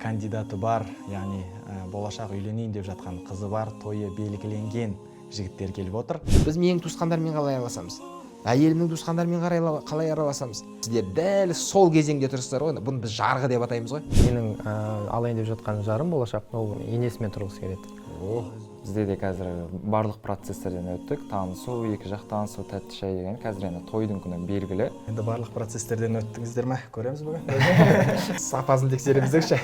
кандидаты бар, яғни болашақ үйленейін деп жатқан қызы бар, тойы белгіленген жігіттер келіп отыр. Біз менің туысқандармен қалай араласамыз? Әйелімнің туысқандарымен қалай араласамыз? Сіздер дәл сол кезеңде тұрсыздар ғой. Бұны біз жарғы деп атаймыз ғой. Менің алайын деп жатқан жарым болашақ, ол енесімен тұрғысы келеді. Бізде де қазір барлық процесстерден өттік. Танысу, екі жақ танысу, тәтті шай деген қазір енді тойдың күні белгілі. Енді барлық процесстерден өттіңіздер ме? Көреміз бүгін. Сапасын тексереміздерші.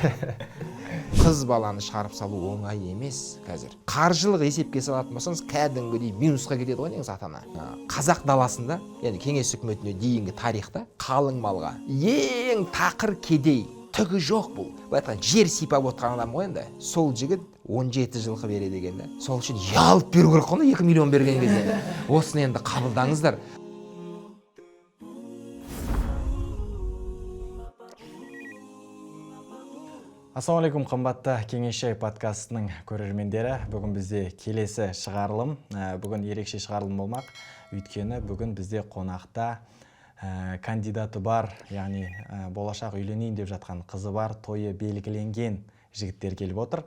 Қыз баланы шығарып салу оңай емес қазір. Қаржылық есепке салатын болсаңыз, кәдімгідей минусқа кетеді ғой негізі ата-ана. Қазақ даласында, енді кеңес үкіметіне дейінгі тарихта қалың малға ең тақыр кедей, түгі жоқ бұл. Былай айтқан жер сипап отырған адам ғой енді. Сол жігіт 17 жылқы береді екен да. Сол үшін ялып беру керек қой 2 миллион берген кезде. Осыны енді қабылдаңыздар. Ассалаумалейкум, қымбатты Кеңес-жай подкастының көрермендері. Бүгін бізде келесі шығарылым. Бүгін ерекше шығарылым болмақ. Өйткені бүгін бізде қонақта кандидаты бар, яғни болашақ үйленейін деп жатқан қызы бар, тойы белгіленген жігіттер келіп отыр.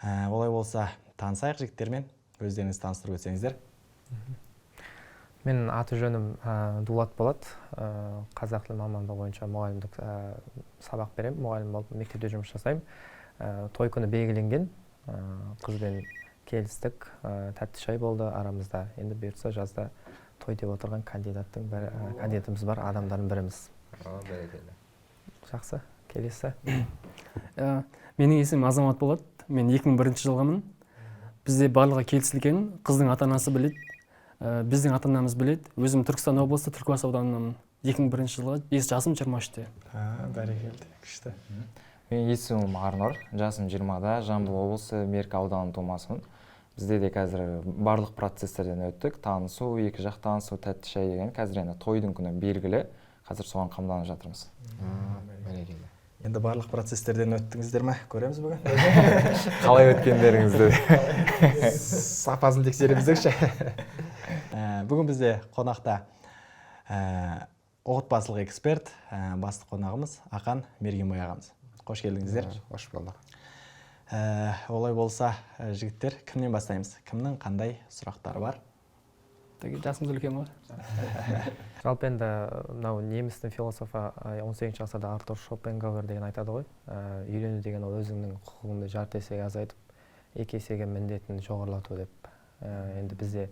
Олай болса, танысайық жігіттермен. Өздеріңіз таныстырып өтсеңіздер. Менің аты жөнім Дулат болады. Қазақ тілі мамандығы бойынша мұғалімдік сабақ беремін. Мұғалім болып мектепте жұмыс жасаймын. Той күні белгіленген. Қызбен келістік. Тәтті шай болды арамызда. Енді бұйыртса жазда той деп отырған кандидатымыз бар адамдардың біріміз. Жақсы, келесі. Менің есімім Азамат болады. Мен 2001 жылғымын. Бізде барлығы келісілген. Қыздың ата-анасы біледі. Біздің ата-анамыз біледі. Өзім Түркістан облысы Түлкібас ауданынан 2001 жылғы, жасым 23-те. Бәрекелді, күшті. Мен есімім Арнұр, жасым 20-да, Жамбыл облысы Меркі ауданының тумасымын. Бізде де қазір барлық процесстерден өттік. Танысу, екі жақ танысу, тәтті шай деген қазір енді тойдың күні белгілі. Қазір соған қамданып жатырмыз. Бәрекелді. Енді барлық процесстерден өттіңіздер ме? Көреміз бүгін. Қалай өткендеріңізді? Сапасын тексереміздерші. Бүгін бізде қонақта отбасылық эксперт, басты қонағымыз Ақан Мергенбай ағамыз. Қош келдіңіздер. Қош болдық. Олай болса, жігіттер, кімнен бастаймыз? Кімнің қандай сұрақтары бар? Жасымыз үлкен ғой. Жалпы енді мынау немістің философы 18 ғасырда Артур Шопенгауэр деген айтады ғой. Үйлену деген ол өзіңнің құқығыңды жарты есеге азайтып, 2 есеге міндетін жоғарылату деп. Енді бізде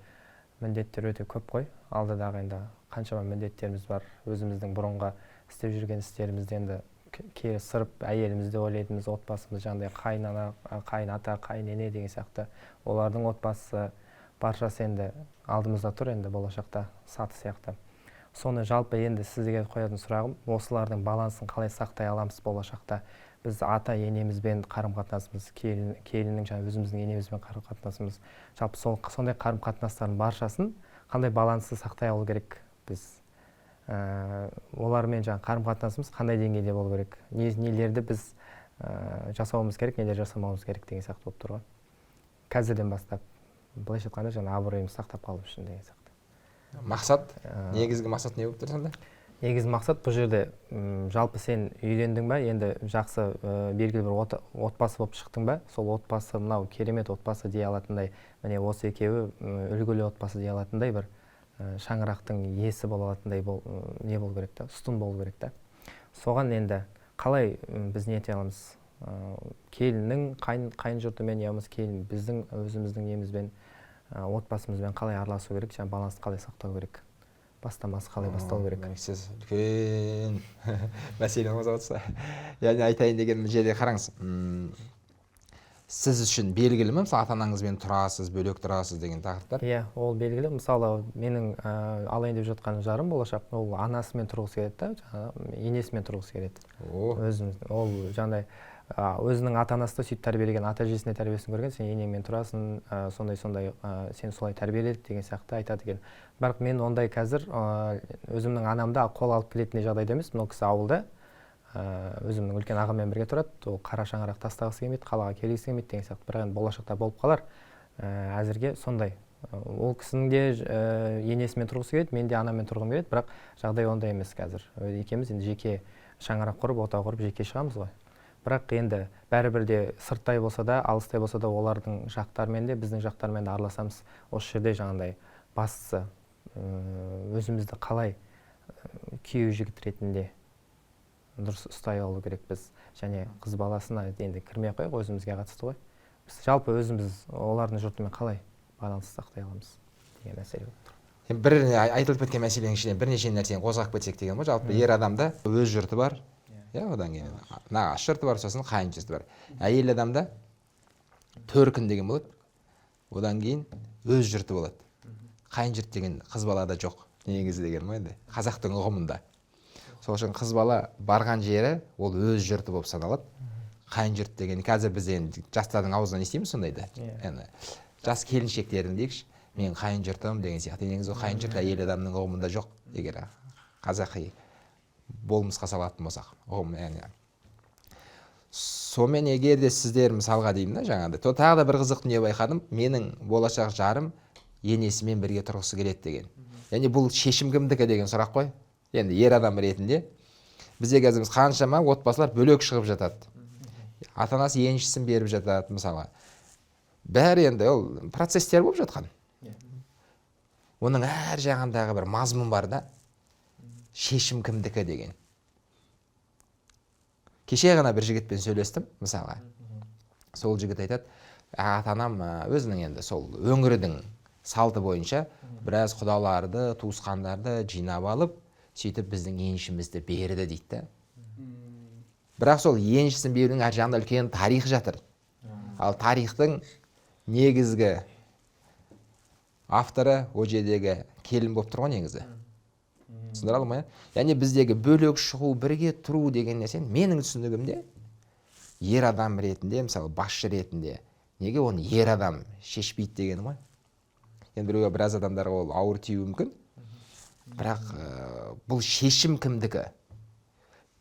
міндеттер өте көп қой. Алдыдағы енді қаншама міндеттеріміз бар. Өзіміздің бұрынғы істеп жүрген істерімізді енді кері сырып, әйелімізді ойлайтынымыз, отбасымыз жаңағыдай қайын-ана, қайын-ата, қайын-ене деген сияқты. Олардың отбасы баршасы енді алдымызда тұр, енді болашақта саты сияқты. Соны жалпы енді сізге қоятын сұрағым, осылардың балансын қалай сақтай аламыз болашақта? Біз ата-енемізбен қарым-қатынасымыз, келіннің жаңа өзіміздің енемізбен қарым-қатынасымыз, жалпы сондай қарым-қатынастардың баршасын қандай балансты сақтай алу керек біз? Олармен жаңа қарым-қатынасымыз қандай деңгейде болу керек? Нелерді біз жасауымыз керек, нелер жасамауымыз керек деген сияқты болып тұр ғой. Қазірден бастап, былайша айтқанда жаңа абыройымыз сақтап қалу үшін деген сияқты. Мақсат, негізгі мақсат не болып тұр сонда? Негізгі мақсат бұл жерде жалпы сен үйлендің ба, енді жақсы белгілі бір отбасы болып шықтың ба, сол отбасы мынау керемет отбасы дей алатындай, міне осы екеуі үлгілі отбасы дей алатындай бір шаңырақтың иесі бола алатындай не болу керек та, ұстын болу керек та. Соған енді қалай біз не ете аламыз? Келіннің қайын жұртымен яғни келін біздің өзіміздің немізбен отбасымызбен қалай араласу керек, жаңа балансты қалай сақтау керек? Бастамасы қалай бастау керек? Сіз үлкен мәселе қозғап отырсыз. Яғни айтайын деген жерде қараңыз. Сіз үшін белгілі ме? Мысалы ата-анаңызбен тұрасыз, бөлек тұрасыз деген тақырыптар? Иә, ол белгілі. Мысалы, менің алайын деп жатқан жарым болашақ, ол анасымен тұрғысы келеді да, енесімен тұрғысы келеді. Ол жаңағыдай өзінің ата-анасы да сөйтіп тәрбиелеген, ата-әжесіне тәрбиесін көрген, сен енеңмен тұрасың, сондай сен солай тәрбиеледік деген сияқты айтады екен. Бірақ мен ондай қазір өзімнің анамды қол алып келетіндей жағдайда емес, мынау кісі ауылда өзімнің үлкен ағаммен бірге тұрады, ол қара шаңырақ тастағысы келмейді, қалаға келгісі келмейді деген сияқты. Бірақ енді болашақта болып қалар. Әзірге сондай. Ол кісінің де енесімен тұрғысы келеді, мен де анаммен тұрғым келеді, бірақ жағдай ондай емес қазір. Екеуміз енді жеке шаңырақ құрып, отау құрып жеке шығамыз ғой. бірақ енді бәрібір де сырттай болса да алыстай болса да олардың жақтарымен де біздің жақтармен де араласамыз. Осы жерде жаңағыдай бастысы өзімізді қалай күйеу жігіт ретінде дұрыс ұстай алу керекпіз, және қыз баласына енді кірмей ақ қояйық, өзімізге қатысты ғой. Біз жалпы өзіміз олардың жұртымен қалай байланыс сақтай аламыз деген мәселе болып тұр. Бір айтылып кеткен мәселенің ішінен бірнеше нәрсені қозғап кетсек деген ғой. Жалпы ер адамда өз жұрты бар, одан кейін нағашы жұрты бар, сосын қайын жұрты бар. Әйел адамда төркін деген болады, одан кейін өз жұрты болады. Қайын жұрт деген қыз балада жоқ негізі деген ғой, енді қазақтың ұғымында. Сол үшін қыз бала барған жері ол өз жұрты болып саналады. Қайын жұрт деген қазір біз енді жастардың аузынан естиміз сондайды. Яғни жас келіншектердің дейікші, мен қайын жұртым деген сияқты. Негізі қайын жұрт әйел адамның ұғымында жоқ, егер қазақи болмысқа салатын болсақ. Сонымен егер де сіздер мысалға деймін да, жаңағыдай тағы да бір қызық дүние байқадым. Менің болашақ жарым енесімен бірге тұрғысы келеді деген. Яғни бұл шешім кімдікі деген сұрақ қой. Енді ер адам ретінде бізде қазір қаншама отбасылар бөлек шығып жатады. Ата-анасы еншісін беріп жатады мысалы. Бәрі енді ол процесстер болып жатқан. Оның әр жағындағы бір мазмұн бар да, шешім кімдікі деген. Кеше ғана бір жігітпен сөйлестім мысалы. Сол жігіт айтады, ата-анам өзінің енді сол өңірдің салты бойынша біраз құдаларды, туысқандарды жинап алып, сөйтіп біздің еншімізді берді дейді. Бірақ сол еншісін берудің әр жағында үлкен тарих жатыр. Ал тарихтың негізгі авторы о жердегі келін болып тұр ғой негізі. Түсіндіре алдым ба? Яғни біздегі бөлек шығу, бірге тұру деген нәрсе менің түсінігімде ер адам ретінде, мысалы басшы ретінде, неге оны ер адам шешпейді деген ғой. Енді біреуге біраз адамдарға ол ауыр тиюі мүмкін. Бірақ бұл шешім кімдікі?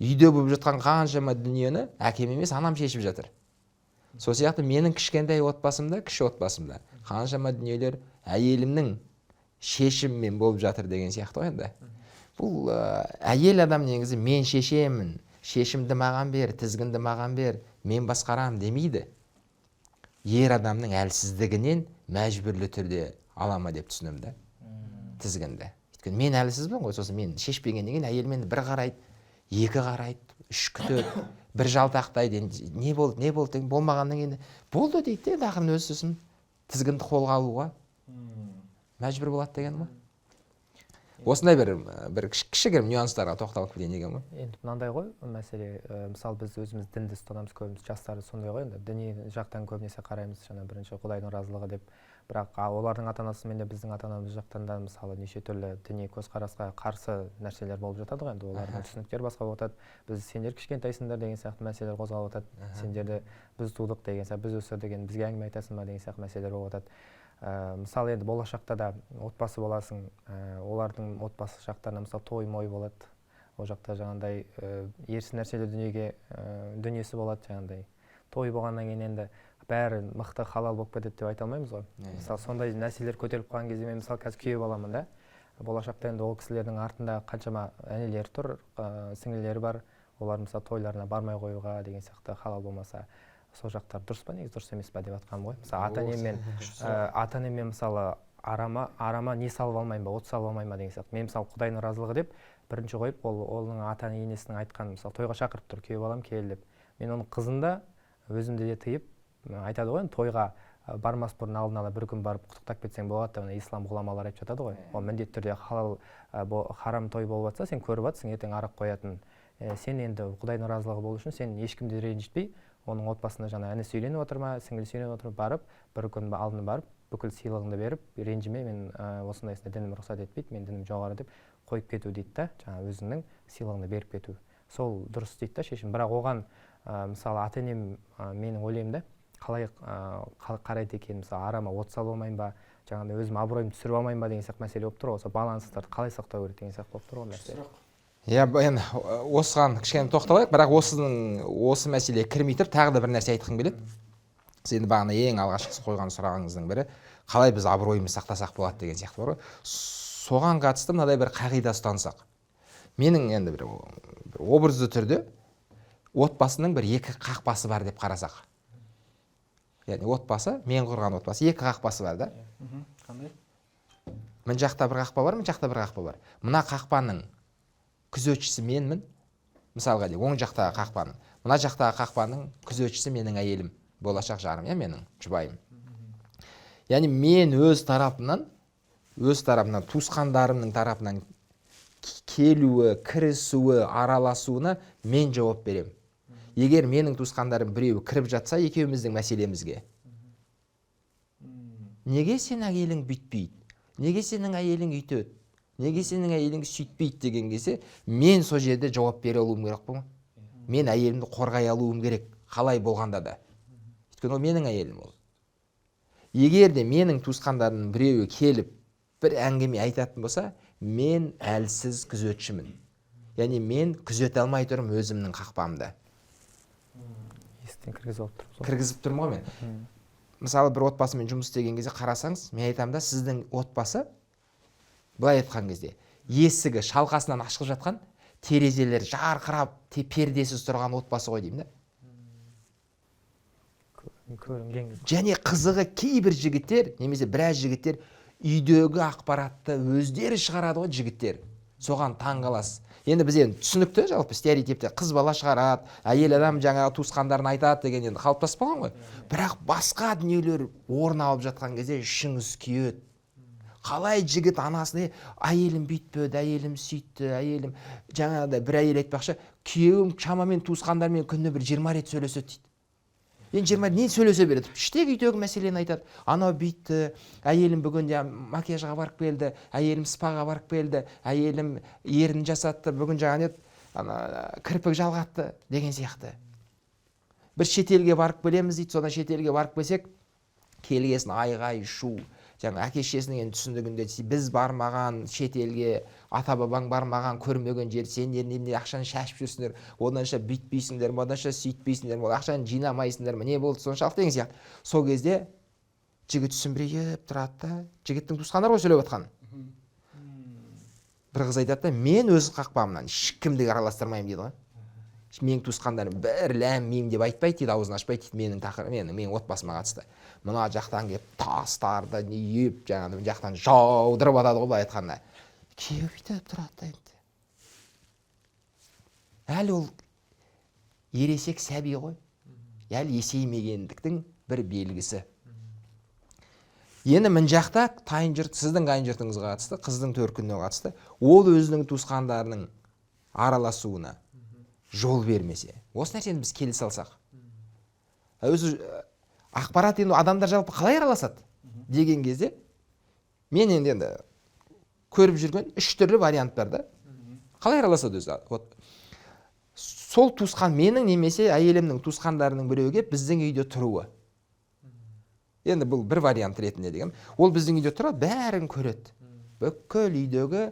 Үйде болып жатқан қаншама дүниені әкем емес анам шешіп жатыр. Сол сияқты менің кішкентай отбасымда, кіші отбасымда қаншама дүниелер әйелімнің шешіммен болып жатыр деген сияқты ғой енді. Бұл әйел адам негізі мен шешемін, шешімді маған бер, тізгінді маған бер, мен басқарам демейді. Ер адамның әлсіздігінен мәжбүрлі түрде алама деп түсінемін да, тізгінді. Өйткені мен әлсізбін ғой, сосын мен шешпегеннен кейін әйел мені бір қарайды, екі қарайды, үш күтеді, бір жалтақтайды. Не болды, болмағаннан кейін болды дейді де, ақырын өз сосын тізгінді қолға алуға мәжбүр болады деген ғой. Осындай бір кішігірім нюанстарға тоқталып кетейін деген ғой. Енді мынандай ғой мәселе, мысалы біз өзіміз дінді ұстанамыз, көбіміз жастары сондай ғой, енді діни жақтан көбінесе қараймыз, жаңа бірінші Құдайдың разылығы деп. Бірақ олардың ата-анасымен де біздің ата-анамыз жақтан да мысалы неше түрлі діни көзқарасқа қарсы нәрселер болып жатады ғой, енді олардың түсініктері басқа болып жатады. Біз сендер кішкентайсыңдар деген сияқты мәселелер қозғалып жатады. Сендерді біз тудық деген сияқты, біз өсірдік, енді бізге әңгіме айтасың ба деген сияқты мәселелер болып жатады. Мысалы енді болашақта да отбасы боласың, олардың отбасы жақтарына мысалы той-мой болады. Ол жақта жаңағыдай ерсі нәрселер дүниесі болады жаңағыдай. Той болғаннан кейін енді бәрі мықты халал болып кетеді деп айта алмаймыз ғой. Мысалы сондай нәрселер көтеріліп қалған кезде мен мысалы қазір күйеу баламын да. Болашақта енді ол кісілердің артында қаншама әнелері тұр, сіңлілері бар. Олар мысалы тойларына бармай қоюға деген сияқты халал болмаса, сол жақтар дұрыс па, негізі дұрыс емес па деп жатқаным ғой. Мысалы ата-енеммен мысалы арама не салып алмаймын ба, от салып алмаймын ба деген сияқты. Мен мысалы Құдайдың разылығы деп бірінші қойып, оның ата-енесінің айтқан мысалы тойға шақырып тұр, күйеу балам кел деп. Мен оның қызын да өзімді де тыйып айтады ғой, тойға бармас бұрын алдын ала бір күн барып құттықтап кетсең болады деп ислам ғұламалары айтып жатады ғой. Ол міндетті түрде халал харам той болып жатса, сен көріп жатсың ертең арақ қоятын. Сен енді Құдайдың разылығы болу үшін сен ешкімді ренжітпей, оның отбасына жаңа інісі үйленіп отыр ма, сіңлісі үйленіп отыр ма, барып бір күн алдын барып бүкіл сыйлығыңды беріп, ренжіме, мен осындайсына дінім рұқсат етпейді, мен дінім жоғары деп қойып кету дейді да, жаңа өзіңнің сыйлығыңды беріп кету. Сол дұрыс дейді да шешім. Бірақ оған мысалы ата-енем менің ойлаймын да, қалай қарайды екен, мысалы арама от салып алмайын ба, жаңағыдай өзім абыройымды түсіріп алмайын ба деген сияқты мәселе болып тұр ғой. Осы баланстарды қалай сақтау керек деген сияқты болып тұр ғой мәселе. Иә, енді осыған кішкене тоқталайық, бірақ осы мәселеге кірмей тұрып тағы да бір нәрсе айтқым келеді. Сіз енді бағана ең алғашқы қойған сұрағыңыздың бірі, қалай біз абыройымызды сақтасақ болады деген сияқты бар ғой. Соған қатысты мынадай бір қағида ұстансақ. Менің енді бір образды түрде отбасының бір екі қақпасы бар деп қарасақ, яғни отбасы, мен құрған отбасы, екі қақпасы бар да. Қандай? Мына жақта бір қақпа бар, мына жақта бір қақпа бар. Мына қақпаның күзетшісі менмін, мысалға дейік, оң жақтағы қақпаның. Мына жақтағы қақпаның күзетшісі менің әйелім, болашақ жарым, менің жұбайым. Яғни мен өз тарапымнан, туысқандарымның тарапынан келуі, кірісуі, араласуына мен жауап берем. Егер менің туысқандарым біреуі кіріп жатса екеуміздің мәселемізге, неге сен әйелің бүйтпейді? Неге сенің әйелің үйтеді? Неге сенің әйелің сөйтпейді деген кезде, мен сол жерде жауап бере алуым керек пе? Мен әйелімді қорғай алуым керек, қалай болғанда да. Өйткені ол менің әйелім ол. Егер де менің туысқандарымның біреуі келіп бір әңгіме айтатын болса, мен әлсіз күзетшімін. Яғни мен күзете алмай тұрмын өзімнің қақпамды. Естен Кіргізіп тұрмын ғой мен. Мысалы, бір отбасымен жұмыс істеген кезде қарасаңыз, мен айтамын да, сіздің отбасы, былай айтқан кезде, есігі шалқасынан ашылып жатқан, терезелер жарқырап, пердесіз тұрған отбасы ғой деймін да. Және қызығы кейбір жігіттер, немесе біраз жігіттер үйдегі ақпаратты өздері шығарады ғой жігіттер. Соған таңғаласыз. Енді біз түсінікті, жалпы стереотипте қыз бала шығарады, әйел адам жаңағы туысқандарын айтады деген енді қалыптасып қалған ғой. Бірақ басқа дүниелер орын алып жатқан кезде ішіңіз күйеді. Қалай жігіт анасына, әйелім бүйтпеді, әйелім сөйтті, әйелім жаңағыдай бір әйел айтпақшы, күйеуім шамамен туысқандармен күніне бір 20 рет сөйлеседі дейді. Енді 20 не сөйлесе береді? Іштегі үйдегі мәселені айтады. Анау бүйтті, әйелім бүгін макияжға барып келді, әйелім спаға барып келді, әйелім ерін жасатты, бүгін кірпік жалғатты деген сияқты. Бір шетелге барып келеміз дейді, содан шетелге барып келсек, келгесін айғай шу. Жаңа әке-шешесінің түсіндігінде біз бармаған шетелге, ата-бабаң бармаған, көрмеген жер, сендер немене ақшаны шашып жүрсіңдер, оданша бүйтпейсіңдер, оданша сөйтпейсіңдер, ақшаны жинамайсыңдар, не болды соншалық деген сияқты. Сол кезде жігіт түсінбірейіп тұрады да, жігіттің туысқандары ғой сөйлеп жатқан. Бір қыз айтады да, мен өз қақпамнан ешкімді араластырмаймын дейді ғой. Менің туысқандарым бір ләм мим деп айтпайды дейді, аузын ашпайды дейді, менің отбасыма қатысты. Мына жақтан келіп тастарды үйіп, жаңағы жақтан жаудырып атады ғой былай айтқанда. Күйеу бүйтіп тұрады да енді. Әлі ол ересек сәби ғой. Әлі есеймегендіктің бір белгісі. Енді мін жақта сіздің қайын жұртыңызға қатысты, қыздың төркініне қатысты, ол өзінің туысқандарының араласуына жол бермесе, осы нәрсені біз келісе алсақ. Өзі ақпарат енді адамдар жалпы қалай араласады деген кезде, мен енді көріп жүрген 3 түрлі вариант бар да. Қалай араласады өзі? Сол туысқан менің немесе әйелімнің туысқандарының біреуге біздің үйде тұруы. Енді бұл бір вариант ретінде деген. Ол біздің үйде тұрады, бәрін көреді. Бүкіл үйдегі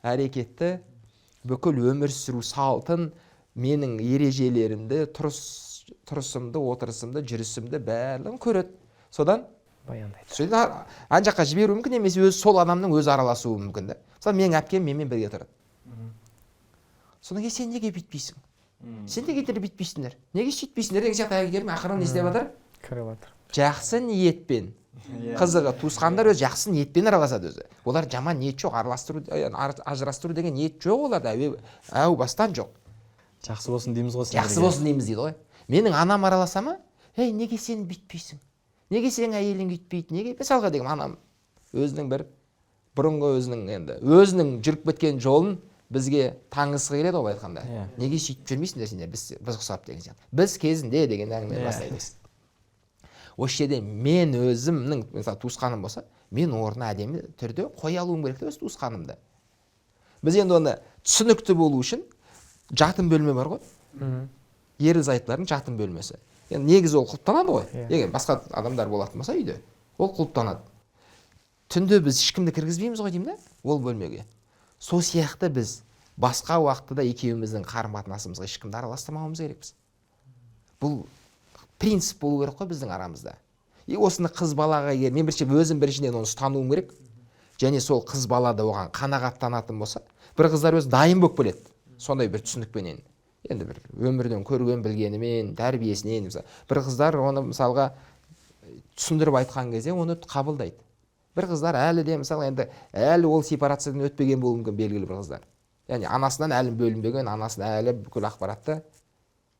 әрекетті, бүкіл өмір сүру салтын, менің ережелерімді, тұрысымды, отырысымды, жүрісімді бәрін көреді. Содан баяндайды. Ан жаққа жіберу мүмкін, немесе сол адамның өзі араласуы мүмкін. Мысалы, менің әпкем менімен бірге тұрады. Содан кейін сен неге бүйтпейсің? Сен неге бүйтпейсіңдер? Неге сөйтпейсіңдер деген сияқты әйелдерім ақырын не істеп жатыр? кіріп жатыр. Жақсы ниетпен. Қызығы, туысқандар өзі жақсы ниетпен араласады өзі. Олар жаман ниет жоқ, ажырастыру деген ниет жоқ оларда, әу бастан жоқ. Жақсы болсын дейміз ғой. Жақсы болсын дейміз дейді ғой. Менің анам араласа ма? Неге сен бүйтпейсің? Неге сен әйелің бүйтпейді? Неге? Мысалға деген анам өзінің бір бұрынғы өзінің жүріп кеткен жолын бізге таңғысқы келеді ғой айтқанда. Неге сөйтіп жүрмейсіңдер сендер? Біз ұқсап деген сияқты. Біз кезінде деген әңгімені бастаймыз. Осы жерде мен өзімнің мысалы туысқаным болса, мен орнына әдемі түрде қоя алуым керек өз туысқанымды. Біз енді оны түсінікті болу үшін жатын бөлме бар ғой. Ерлі-зайыптылардың жатын бөлмесі. Енді негізі ол құлыптанады ғой. Егер басқа адамдар болатын болса үйде, ол құлыптанады. Түнде біз ешкімді кіргізбейміз ғой деймін да, ол бөлмеге. Сол сияқты біз басқа уақытта екеуміздің қарым-қатынасымызға ешкімді араластырмауымыз керекпіз. Бұл принцип болу керек қой біздің арамызда. Осыны қыз балаға мен өзім біріншіден оны ұстануым керек. Және сол қыз бала да оған қанағаттанатын болса, бір қыздар өзі дайын болып келеді. Сондай бір түсінікпенен. енді бір өмірден көрген білгенімен тәрбиесінен мысалы бір қыздар оны мысалға түсіндіріп айтқан кезде оны қабылдайды. Бір қыздар әлі де мысалы енді әлі ол сепарациядан өтпеген болуы мүмкін белгілі бір қыздар. Яғни анасынан әлі бөлінбеген, анасына әлі бүкіл ақпаратты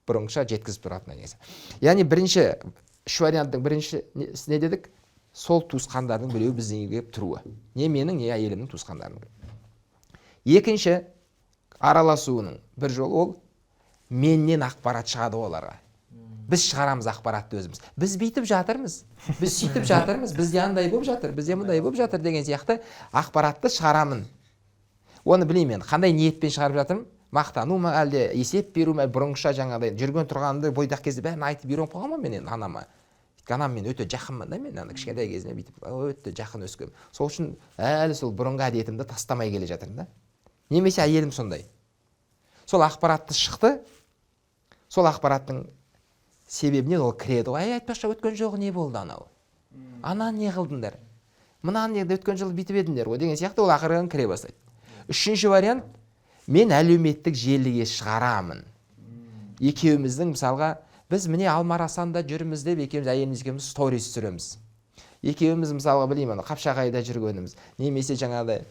бұрынғыша жеткізіп тұратын негізі. Яғни бірінші үш варианттың бірінші не дедік? Сол туысқандардың біреуі біздің үйге келіп тұруы. Не менің, не әйелімнің туысқандарының. Екінші араласуының бір жолы ол меннен ақпарат шығады оларға. Біз шығарамыз ақпаратты өзіміз. Біз бүйтіп жатырмыз, біз сөйтіп жатырмыз, бізде андай болып жатыр, бізде мындай болып жатыр деген сияқты ақпаратты шығарамын. Оны білмеймін, қандай ниетпен шығарып жатырмын? Мақтану ма, әлде есеп беру ма, бұрынғыша жаңағыдай жүрген тұрғанды бойдақ кезде бәрін айтып үйреніп қойғанмын мен енді анама. Анам мен өте жақынмын да, мен ана кішкентай кезімде бүйтіп өте жақын өскенмін. Сол үшін әлі сол бұрынғы әдетімді тастамай келе жатырмын да. Немесе әйелім сондай. Сол ақпаратты шықты, сол ақпараттың себебінен ол кіреді. Айтпақшы өткен жолы не болды анау? Ана не қылдыңдар? Мына не өткен жылы бүйтіп едіңдер ғой деген сияқты ол ақырын кіре бастайды. Үшінші вариант, мен әлеуметтік желіге шығарамын. Екеуміздің мысалға біз міне Алмарасанда жүрміз деп екеуміз әйеліміз екеуміз сторис түсіреміз. Екеуміз мысалға білеймін, Қапшағайда жүргеніміз, немесе жаңағыдай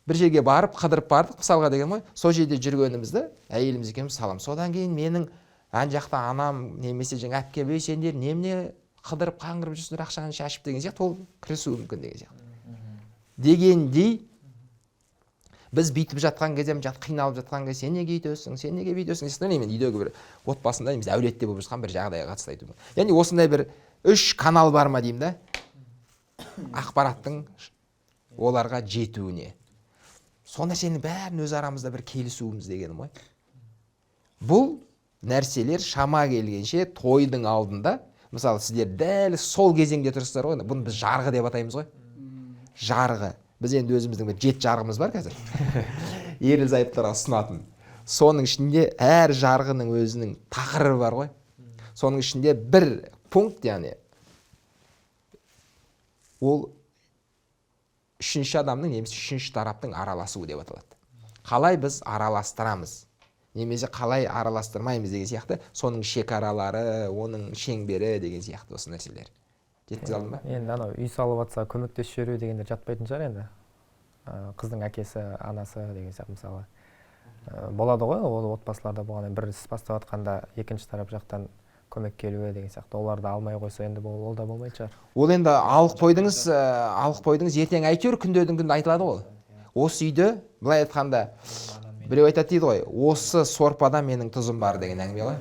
бір жерге барып қыдырып бардық мысалға деген ғой. Сол жерде жүргенімізді әйеліміз екеуміз салам. Содан кейін менің ан жақта анам немесе жаңа әпке сендер немене қыдырып қаңғырып жүрсіңдер ақшаны шашып деген сияқты ол кірісуі мүмкін деген сияқты. Дегендей біз бүйтіп жатқан кезде қиналып жатқан кезде сен неге өйтесің, сен неге бүйтесің десең, мен үйдегі бір отбасында немесе әулетте болып жатқан бір жағдайға қатысты айтуым. Яғни осындай бір 3 канал бар ма деймін да, ақпараттың оларға жетуіне. Сол нәрсенің бәрін өз арамызда бір келісуіміз дегенім ғой. Бұл нәрселер шама келгенше тойдың алдында, мысалы сіздер дәл сол кезеңде тұрсыздар ғой, бұны біз жарғы деп атаймыз ғой. Жарғы. Біз енді өзіміздің бір 7 жарғымыз бар қазір. Ерлі зайыптарға ұсынатын. Соның ішінде әр жарғының өзінің тақырыбы бар ғой. Соның ішінде бір пункт, яғни ол үшінші адамның немесе үшінші тараптың араласуы деп аталады. Қалай біз араластырамыз, немесе қалай араластырмаймыз деген сияқты, соның шекаралары, оның шеңбері деген сияқты осы нәрселер. Жеткізе алдым ба? Енді анау үй салып жатса көмектесіп жүру дегендер жатпайтын шығар енді. Қыздың әкесі, анасы деген сияқты мысалы. Болады ғой, ол отбасыларда болған бір іс бастап жатқанда екінші тарап жақтан көмек келуі деген сияқты. Оларды алмай қойса енді ол да болмайтын шығар. Ол енді алық қойдыңыз ертең әйтеуір күндердің күнде айтылады ғой. Осы үйде былай айтқанда біреу айтады дейді ғой, осы сорпада менің тұзым бар деген әңгіме ғой.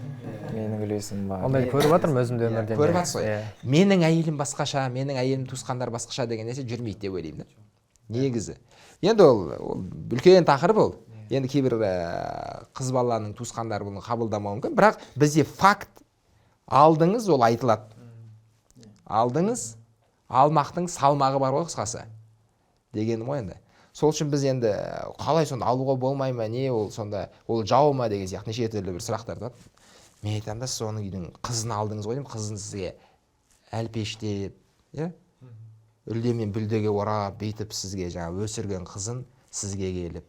Менің үлесім бар. Ондай көріп жатырмын өзімде өмірден. Көріп жатсыз ғой. Менің әйелім басқаша, менің әйелім туысқандар басқаша деген нәрсе жүрмейді деп ойлаймын да. Негізі. Енді ол үлкен тақырып ол. Енді кейбір қыз баланың туысқандары бұны қабылдамауы мүмкін, бірақ бізде факт алдыңыз ол айтылады. Алдыңыз, алмақтың салмағы бар ғой қысқасы. Дегенім ғой енді. Сол үшін біз енді қалай сонда алуға болмай ма, не ол сонда ол жау ма деген сияқты неше түрлі бір сұрақтар туады. Мен айтамын да, сіз оның үйдің қызын алдыңыз ғой деймін, қызын сізге әлпештеп, үлдемен бүлдеге орап, бүйтіп сізге жаңа өсірген қызын сізге келіп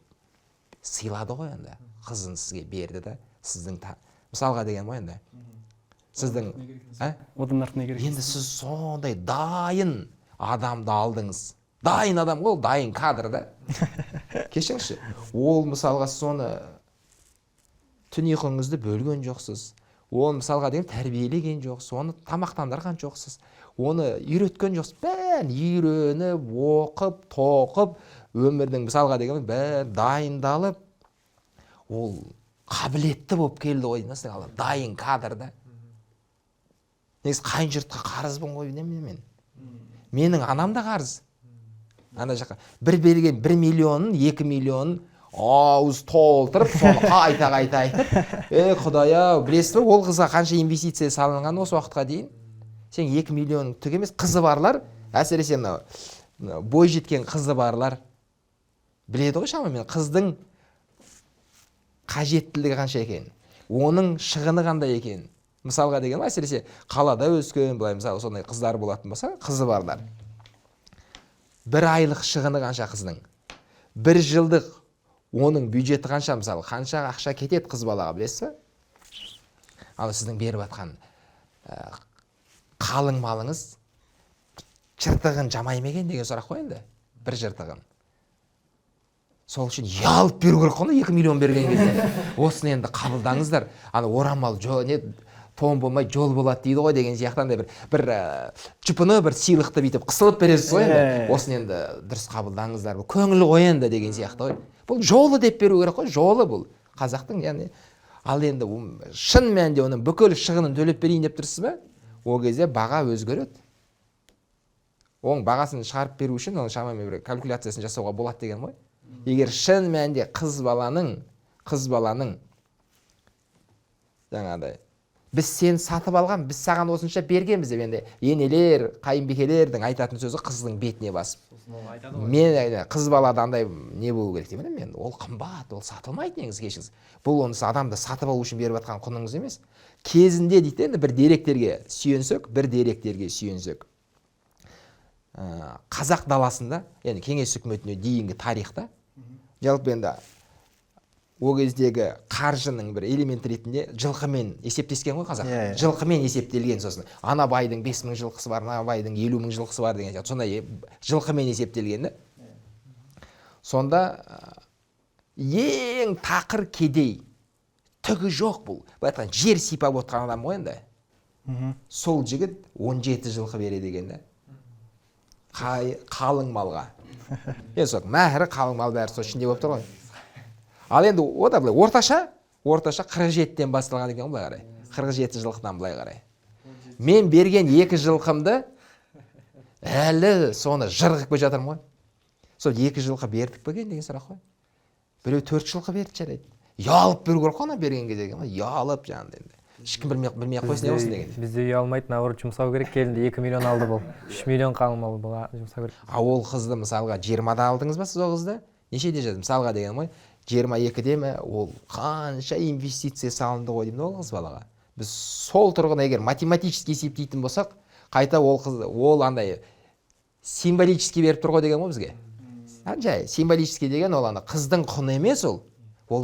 сыйлады ғой енді. Қызын сізге берді да, сіздің мысалға деген ғой енді. Сіздің одан артық не керек? Енді сіз сондай дайын адамды алдыңыз. Дайын адам ғой, дайын кадр да. Кешіңізші. Ол мысалға соны түн ұйқыңызды бөлген жоқсыз. Оны мысалға деген тәрбиелеген жоқсыз. Оны тамақтандырған жоқсыз. Оны үйреткен жоқсыз. Бәрін үйреніп, оқып, тоқып, өмірдің мысалға деген бәрі дайындалып, ол қабілетті болып келді ғой деймін. Дайын кадр да. Негізі қайын жұртқа қарызбын ғой мен. Менің анам да қарыз. Ана жаққа бір берген 1 миллионын, 2 миллионын ауыз толтырып, соны қайта айтып, құдай-ау, білесіз бе, ол қызға қанша инвестиция салынған осы уақытқа дейін? Сен 2 миллионың түк емес, қызы барлар, әсіресе бой жеткен қызы барлар біледі ғой шамамен қыздың қажеттілігі қанша екенін, оның шығыны қандай екенін. Мысалға деген, әсіресе қалада өскен, былай мысалы сондай қыздар болатын болса, қызы барлар. 1 айлық шығыны қанша қыздың? 1 жылдық оның бюджеті қанша, мысалы, қанша ақша кетеді қыз балаға, білесіз бе? ал сіздің беріп жатқан қалың малыңыз жыртығын жамай ма екен деген сұрақ қой енді, бір жыртығын. Сол үшін ұялып беру керек қой, 2 миллион берген кезде. Осыны енді қабылдаңыздар. Ана орамал тон болмай жол болады дейді ғой деген сияқтан бір жұпыны бір сыйлықты бүйтіп қысылып бересіз ғой енді. Осыны енді дұрыс қабылдаңыздар. Бұл көңіл ғой енді деген сияқты ғой. Бұл жолы деп беру керек қой, жолы бұл. Қазақтың яғни ал енді шын мәнінде оның бүкіл шығынын төлеп берейін деп тұрсыз ба? Ол кезде баға өзгереді. Оның бағасын шығарып беру үшін оның шамамен бір калькуляциясын жасауға болады деген ғой. Егер шын мәнінде қыз баланың жаңағыдай біз сені сатып алған, біз саған осынша бергенбіз деп енді енелер, қайынбикелердің айтатын сөзі қыздың бетіне басып. Мен қыз балада андай не болу керек деймін мен. Ол қымбат, ол сатылмайды негізі кешіңіз. Бұл онысы адамды сатып алу үшін беріп жатқан құныңыз емес. Кезінде дейді енді бір деректерге сүйенсек, қазақ даласында, яғни кеңес үкіметіне дейінгі тарихта, жалпы енді ол кездегі қаржының бір элемент ретінде жылқымен есептескен ғой қазақ. Жылқымен есептелген, сосын ана байдың 5.000 жылқысы бар, ана байдың 50.000 жылқысы бар деген сияқты. Сонда жылқымен есептелгенді. Сонда ең тақыр кедей, түгі жоқ бұл. Бұл айтқан жер сипап отқан адам ғой енді. Сол жігіт 17 жылқы береді екен. Қалың малға. Енді сол мәһірі қалың мал бәрі сол ішінде болып тұр ғой. Ал енді о да былай орташа 47-тен басталған екен былай қарай. 47 жылқыдан былай қарай. Мен берген 2 жылқымды әлі соны жырғып келе жатырмын ғой. Сол 2 жылқы бердік пе деген сұрақ қой. Біреу 4 жылқы берді жарайды. Ұялып беру керек қой берген кезде екен. Ұялып жаңағыдай енді. Ешкім білмей қойсын не болсын деген. Бізде ұялмайды, наоборот жұмсау керек. Келінді 2 миллион алды бұл. 3 миллион қалың мал бұға жұмсау керек. Ол қызды мысалға 20-да алдыңыз ба сіз ол қызды? Нешеде жазды? Мысалға деген ғой. 22-де ме, ол қанша инвестиция салынды ғой деймін ол қыз балаға. Біз сол тұрғыда егер математически есептейтін болсақ, қайта ол қызды, ол андай символически беріп тұр ғой деген ғой бізге. Жай, символически деген ол ана қыздың құны емес ол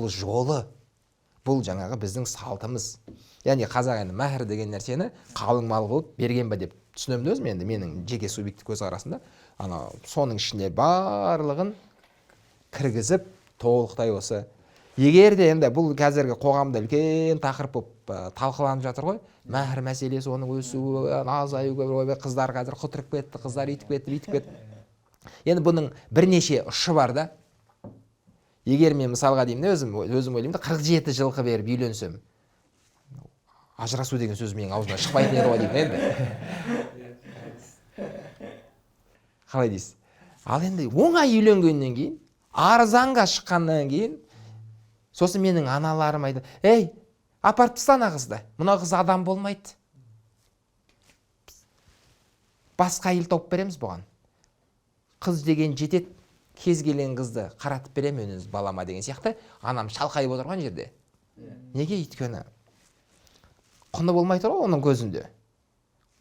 жолы. Бұл жаңағы біздің салтымыз. Яғни қазақ енді мәһір деген нәрсені қалың мал қылып берген бе деп түсінемін өзім енді менің жеке субъектив көзқарасымда. Ана соның ішіне барлығын кіргізіп толықтай осы. Егер де енді бұл қазіргі қоғамда үлкен тақырып болып талқыланып жатыр ғой. Мәһір мәселесі, оның өсуі, азаюы, қыздар қазір құтырып кетті, қыздар үйтіп кетті. Енді бұның бірнеше ұшы бар да. Егер мен мысалға деймін, өзім ойлаймын да 47 жылқы беріп үйленсем, ажырасу деген сөз менің аузымнан шықпайтын еді ғой деймін енді. Қалай дейсіз? Ал енді оңай үйленгеннен кейін, арзанға шыққаннан кейін, сосын менің аналарым айтты, ей, апарып тастана қызды, мына қыз адам болмайды. Басқа әйел тауып береміз бұған. Қыз деген жетеді, кез келген қызды қаратып беремін өзіңіз балама деген сияқты, анам шалқайып отырған жерде. Неге? Өйткені құны болмай тұр ғой оның көзінде.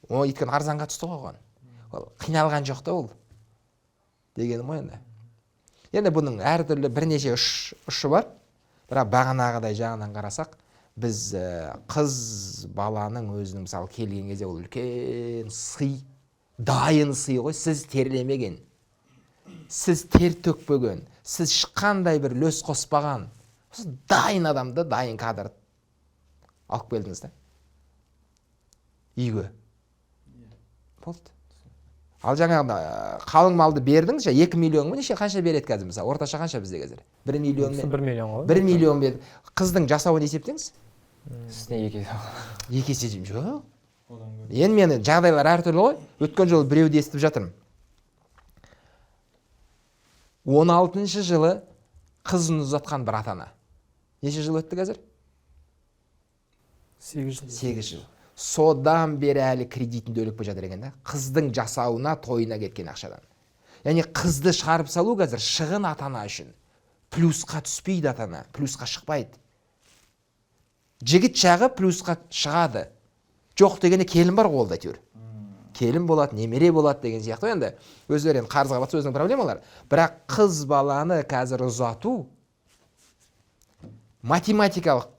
Өйткені арзанға түсті ғой оған. Қиналған жоқ та ол. Дегенім ғой енді. Енді бұның әртүрлі бірнеше ұшы бар. Бірақ бағанағыдай жағынан қарасақ, біз қыз баланың өзінің мысалы келген кезде ол үлкен сый, дайын сый ғой. Сіз терлемеген, сіз тер төкпеген, сіз шыққандай бір үлес қоспаған, сіз дайын адамды, дайын кадр алып келдіңіз да үйге. Болды. Ал жаңағыда қалың малды бердіңіз, 2 миллион неше қанша береді қазір мысалы? Орташа қанша бізде қазір? 1 миллион. 1 миллион ғой. 1 миллион берді. Қыздың жасауын есептеңіз? Үстіне 2 есе жоқ. Енді мені жағдайлар әртүрлі ғой. Өткен жолы біреуді естіп жатырмын. 16 жылы қызын ұзатқан бір ата-ана. Неше жыл өтті қазір? 8 жыл. 8 жыл. Содан бері әлі кредитін төлеп келе жатыр екен да. Қыздың жасауына, тойына кеткен ақшадан. Яғни қызды шығарып салу қазір шығын ата-ана үшін. Плюсқа түспейді ата-ана, плюсқа шықпайды. Жігіт жағы плюсқа шығады. Жоқ дегенде келін бар ғой олда әйтеуір. Келін болады, немере болады деген сияқты енді. Өздері енді қарызға батса өзінің проблемалары. Бірақ қыз баланы қазір ұзату математикалық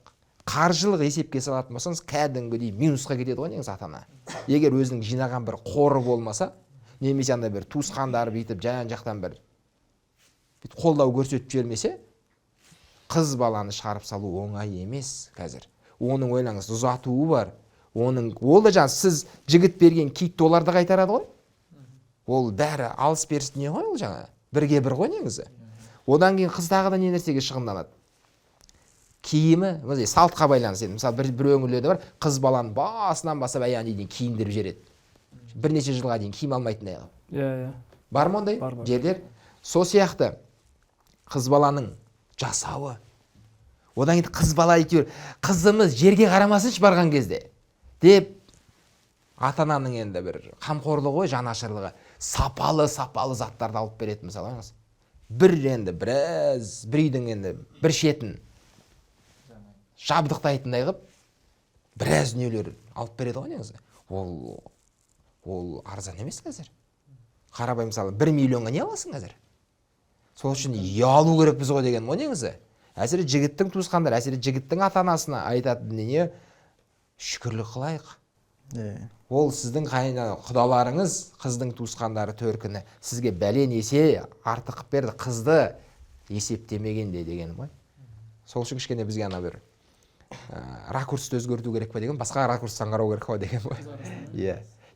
қаржылық есепке салатын болсаңыз кәдімгідей минусқа кетеді ғой негізі ата ана. Егер өзінің жинаған бір қоры болмаса, немесе андай бір туысқандары бүйтіп жан жақтан бір қолдау көрсетіп жібермесе, қыз баланы шығарып салу оңай емес қазір. Оның ойлаңыз ұзатуы бар. Ол да сіз жігіт берген китті олар да қайтарады ғой. Ол бәрі алыс беріс дүние ғой, ол жаңа. Бірге бір ғой негізі. Одан кейін қыз тағы да не нәрсеге шығынданады. Киімі, салтқа байланысты. Мысалы бір өңірлерде бар, қыз баланы басынан бастап аяғына дейін киіндіріп жібереді. Бірнеше жылға дейін киім алмайтындай қылып. Иә. Бар ма ондай жерлер? Сол сияқты қыз баланың жасауы. Одан кейін қыз бала әйтеуір қызымыз жерге қарамасыншы барған кезде деп ата-ананың енді бір қамқорлығы ғой, жанашырлығы, сапалы заттарды алып береді. Мысалы бір үйдің енді бір шетін жабдықтайтындай қылып біраз дүниелер алып береді ғой негізі. Ол арзан емес қазір. Қарабай мысалы 1 миллионға не аласың қазір? Сол үшін алу керекпіз ғой деген ғой негізі. Әсірі жігіттің туысқандары, әсірі жігіттің ата-анасына айтатын не шүкірлік қылайық. Ол сіздің құдаларыңыз, қыздың туысқандары төркіні сізге бәлен есе артық берді, қызды есептемегенде деген ғой. Сол үшін кішкене бізге бір ракурсты өзгерту керек па деген, басқа ракурстан қарау керек па деген ғой.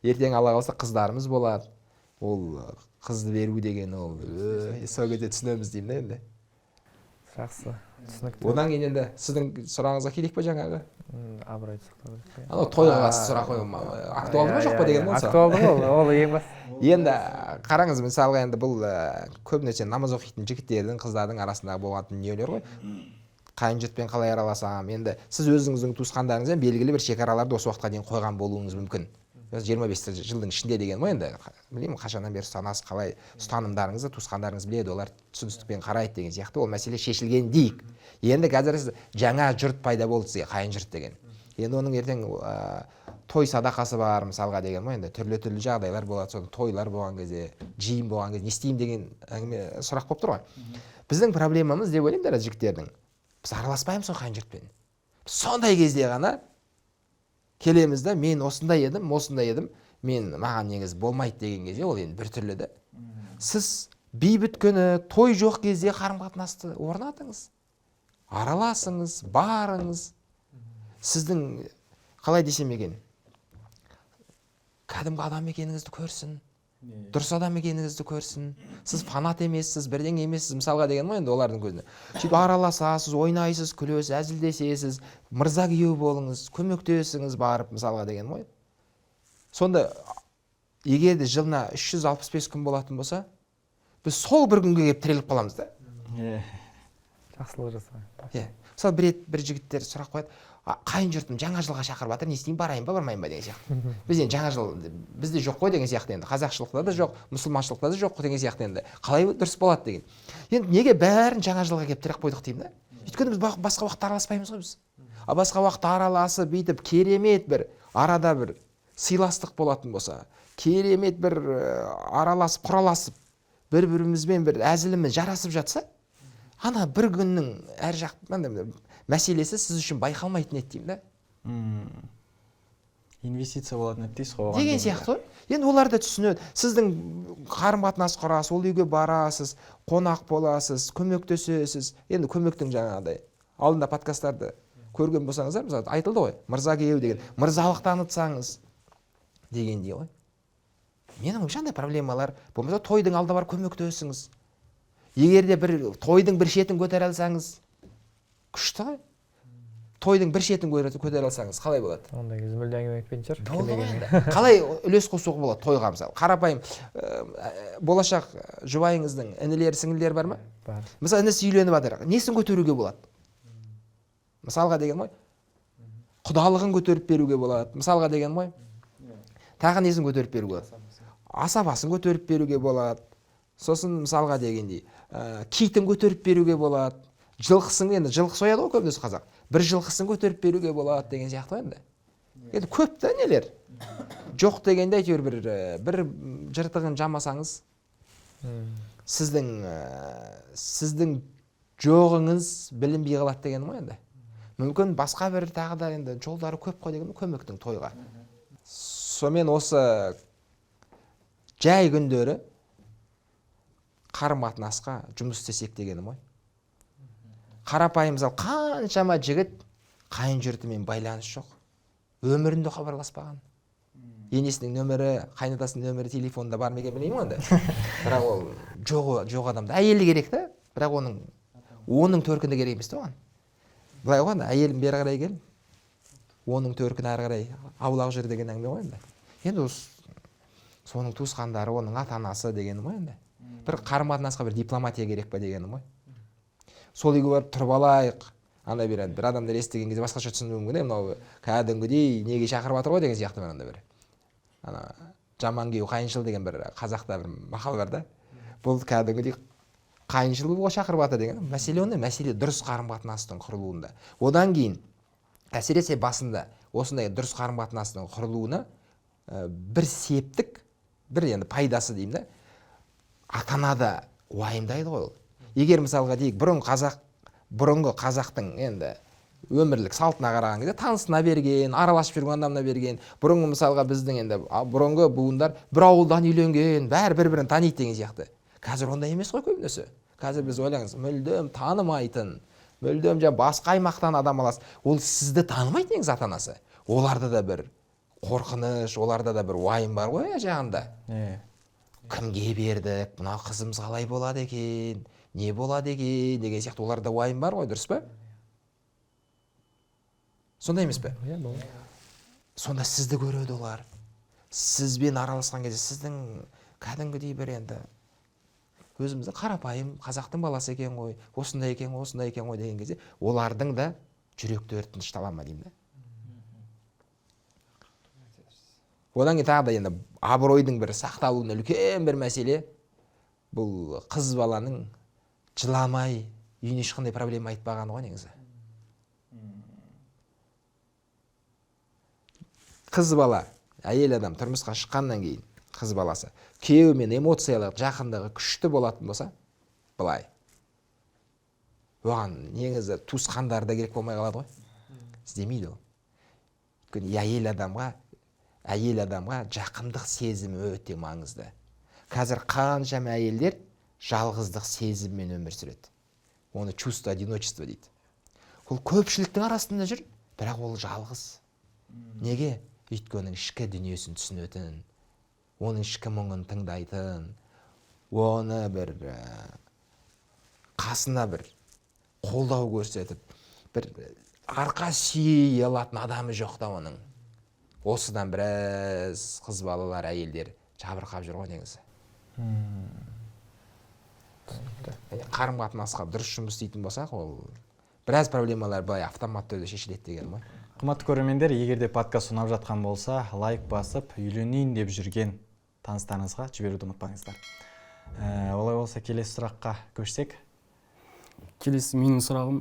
Ертең Алла қаласа қыздарымыз болады. Ол қызды беру деген ол сол кезде түсінеміз деймін да енді. Жақсы, түсінікті. Одан кейін енді сіздің сұрағыңызға келейік па жаңағы? Абыройды сақтау керек. Анау тойға қатысты сұрақ қойған актуалды ма жоқ па деген болса? Актуалды ғой, ол ең басты. Енді қараңыз, мысалға енді бұл көбінесе намаз оқитын жігіттердің, қыздардың арасындағы болған дүниелер ғой. Қайын жұртпен қалай араласам, енді сіз өзіңіздің туысқандарыңызбен белгілі бір шекараларды осы уақытқа дейін қойған болуыңыз мүмкін. 25 жылдың ішінде деген ғой енді. Білмеймін, қашаннан бері ұстанасыз, қалай ұстанымдарыңызды туысқандарыңыз біледі, олар түсіністікпен қарайды деген сияқты. Ол мәселе шешілген дейік. Енді қазір жаңа жұрт пайда болды сізге, қайын жұрт деген. Енді оның ертең той садақасы бар мысалға деген ғой, енді түрлі жағдайлар болады. Соны тойлар болған кезде, жиын болған кезде не істеймін деген сұрақ болып тұр ғой. Біздің проблемамыз деп ойлаймын да жігіттердің. Біз араласпаймыз ғой қайын жұртпен. Сондай кезде ғана келеміз да, мен осындай едім, мен маған негіз болмайды деген кезде ол енді бір түрлі де. Сіз бейбіт күні, той жоқ кезде қарым-қатынасты орнатыңыз. Араласыңыз, барыңыз. Сіздің қалай десем екен, кәдімгі адам екеніңізді көрсін, дұрыс адам екеніңізді көрсін. Сіз фанат емессіз, бірден емессіз, мысалға деген ғой енді олардың көзіне. Сөйтіп араласасыз, ойнайсыз, күлесіз, әзілдесесіз, мырза күйеу болыңыз, көмектесіңіз барып мысалға деген ғой. Сонда егер де жылына 365 күн болатын болса, біз сол бір күнге келіп тіреліп қаламыз да. Жақсылық жасайық. Мысалы бір жігіттер сұрақ қояды, қайын жұртым жаңа жылға шақырып жатыр, не істеймін, барайын ба, бармайын ба деген сияқты. Біз енді жаңа жыл бізде жоқ қой деген сияқты енді. Қазақшылықта да жоқ, мұсылманшылықта да жоқ деген сияқты енді. Қалай дұрыс болады деген. Енді неге бәрін жаңа жылға келіп тіреп қойдық деймін да? Өйткені біз басқа уақытта араласпаймыз ғой біз. Басқа уақытта араласып, бүйтіп керемет бір арада бір сыйластық болатын болса, керемет бір араласып, құраласып, бір-бірімізбен бір әзіліміз жарасып жатса, ана бір күннің әр жақтан мәселесі сіз үшін байқалмайтын еді деймін да. Инвестиция болатын еді дейсіз ғой. Деген сияқты ғой. Енді олар да түсінеді. Сіздің қарым-қатынас құрасыз, ол үйге барасыз, қонақ боласыз, көмектесесіз. Енді көмектің жаңағыдай алдында подкасттарды көрген болсаңыздар, мысалы айтылды ғой, мырза күйеу деген, мырзалық танытсаңыз дегендей ғой. Менің қандай проблемалар болмаса тойдың алды бар көмектесіңіз. Егер де бір тойдың бір шетін көтере алсаңыз, күшті ғой. Тойдың бір шетін көтере алсаңыз қалай болады? Ондай кезде мүлде әңгіме айтпайтын шығар. Қалай үлес қосуға болады тойға мысалы? Қарапайым болашақ жұбайыңыздың інілері, сіңілілері бар ма? Бар. Мысалы інісі үйленіп жатыр. Несін көтеруге болады? Мысалға деген ғой. Құдалығын көтеріп беруге болады. Мысалға деген ғой. Тағы несін көтеріп беруге болады? Асабасын көтеріп беруге болады. Сосын мысалға дегендей, китін көтеріп беруге болады. Жылқысын, енді жылқы сояды ғой көбінесе қазақ. Бір жылқысын көтеріп беруге болады деген сияқты енді. Енді көп та нелер. Жоқ дегенде әйтеуір бір жыртығын жамасаңыз, сіздің жоғыңыз білінбей қалады деген ғой енді. мүмкін басқа бір тағы да енді жолдары көп қой деген көмектің тойға. Сонымен осы жай күндері қарым қатынасқа жұмыс істесек дегенім ғой. Қарапайым мысалы қаншама жігіт қайын жұртымен байланыс жоқ. Өмірінде хабарласпаған. Енесінің нөмірі, қайнатасының нөмірі телефонда бар ма екен білмеймін енді. Бірақ ол жоқ адамда. Әйелі керек та, бірақ оның төркіні керек емес та оған. Былай ғой, әйелім бері қарай кел. Оның төркіні ары қарай аулақ жүр деген әңгіме ғой енді. Енді соның туысқандары, оның ата-анасы дегенім ғой енді. Бір қарым-қатынасқа бір дипломатия керек па дегенім ғой. Сол үйге барып тұрып алайық. Андай бір адамдар естіген кезде басқаша түсінуі мүмкін. Мынау кәдімгідей неге шақырып жатыр ғой деген сияқты бір андай бір. Жаман күйеу қайыншыл деген бір қазақта бір мақал бар да. Бұл кәдімгідей қайыншыл болуға шақырып жатыр деген. Мәселе ондай, мәселе дұрыс қарым-қатынастың құрылуында. Одан кейін әсіресе басында осындай дұрыс қарым-қатынастың құрылуына бір септік, бір енді пайдасы деймін да. Ата-ана уайымдайды ғой ол. Егер мысалға дейік, бұрынғы қазақтың енді өмірлік салтына қараған кезде танысына берген, араласып жүрген адамына берген, бұрынғы мысалға біздің енді бұрынғы буындар бір ауылдан үйленген, бәрі бір-бірін таниды деген сияқты. Қазір ондай емес қой көбінесе. Қазір біз ойлаңыз, мүлдем танымайтын, мүлдем басқа аймақтан адам аласыз. Ол сізді танымайды негізі ата-анасы. Оларда да бір қорқыныш, оларда да бір уайым бар ғой жағында. Кімге бердік, мына қызымыз қалай болады екен, не болады екен деген сияқты оларда уайым бар ғой, дұрыс па? Сонда емес пе? Сонда сізді көреді олар. Сізбен араласқан кезде сіздің кәдімгідей бір енді өзімізді қарапайым қазақтың баласы екен ғой, осындай екен ғой деген кезде олардың да жүректері тыныштала ма деймін да. Одан кейін тағы да енді абыройдың бір сақталуына үлкен бір мәселе бұл қыз баланың жыламай үйіне ешқандай проблема айтпағаны ғой негізі. Қыз бала, әйел адам тұрмысқа шыққаннан кейін қыз баласы күйеуімен эмоциялық жақындығы күшті болатын болса, былай. Оған негізі туысқандары да керек болмай қалады ғой. Істемейді ол. Өйткені әйел адамға жақындық сезімі өте маңызды. Қазір қаншама әйелдер жалғыздық сезіммен өмір сүреді. Оны чувство одиночества дейді. Ол көпшіліктің арасында жүр, бірақ ол жалғыз. Неге? Өйткені ішкі дүниесін түсінетін, оның ішкі мұңын тыңдайтын, оны бір қасына бір қолдау көрсетіп, бір арқа сүйей алатын адамы жоқ та оның. Осыдан біраз қыз балалар, әйелдер жабырқап жүр ғой негізі. Қарым-қатынасқа дұрыс жұмыс істейтін болсақ, ол біраз проблемалар былай автоматты түрде шешіледі деген ғой. Қымбатты көрермендер, егер де подкаст ұнап жатқан болса, лайк басып, үйленейін деп жүрген таныстарыңызға жіберуді ұмытпаңыздар. Олай болса, келесі сұраққа көшсек. Келесі менің сұрағым,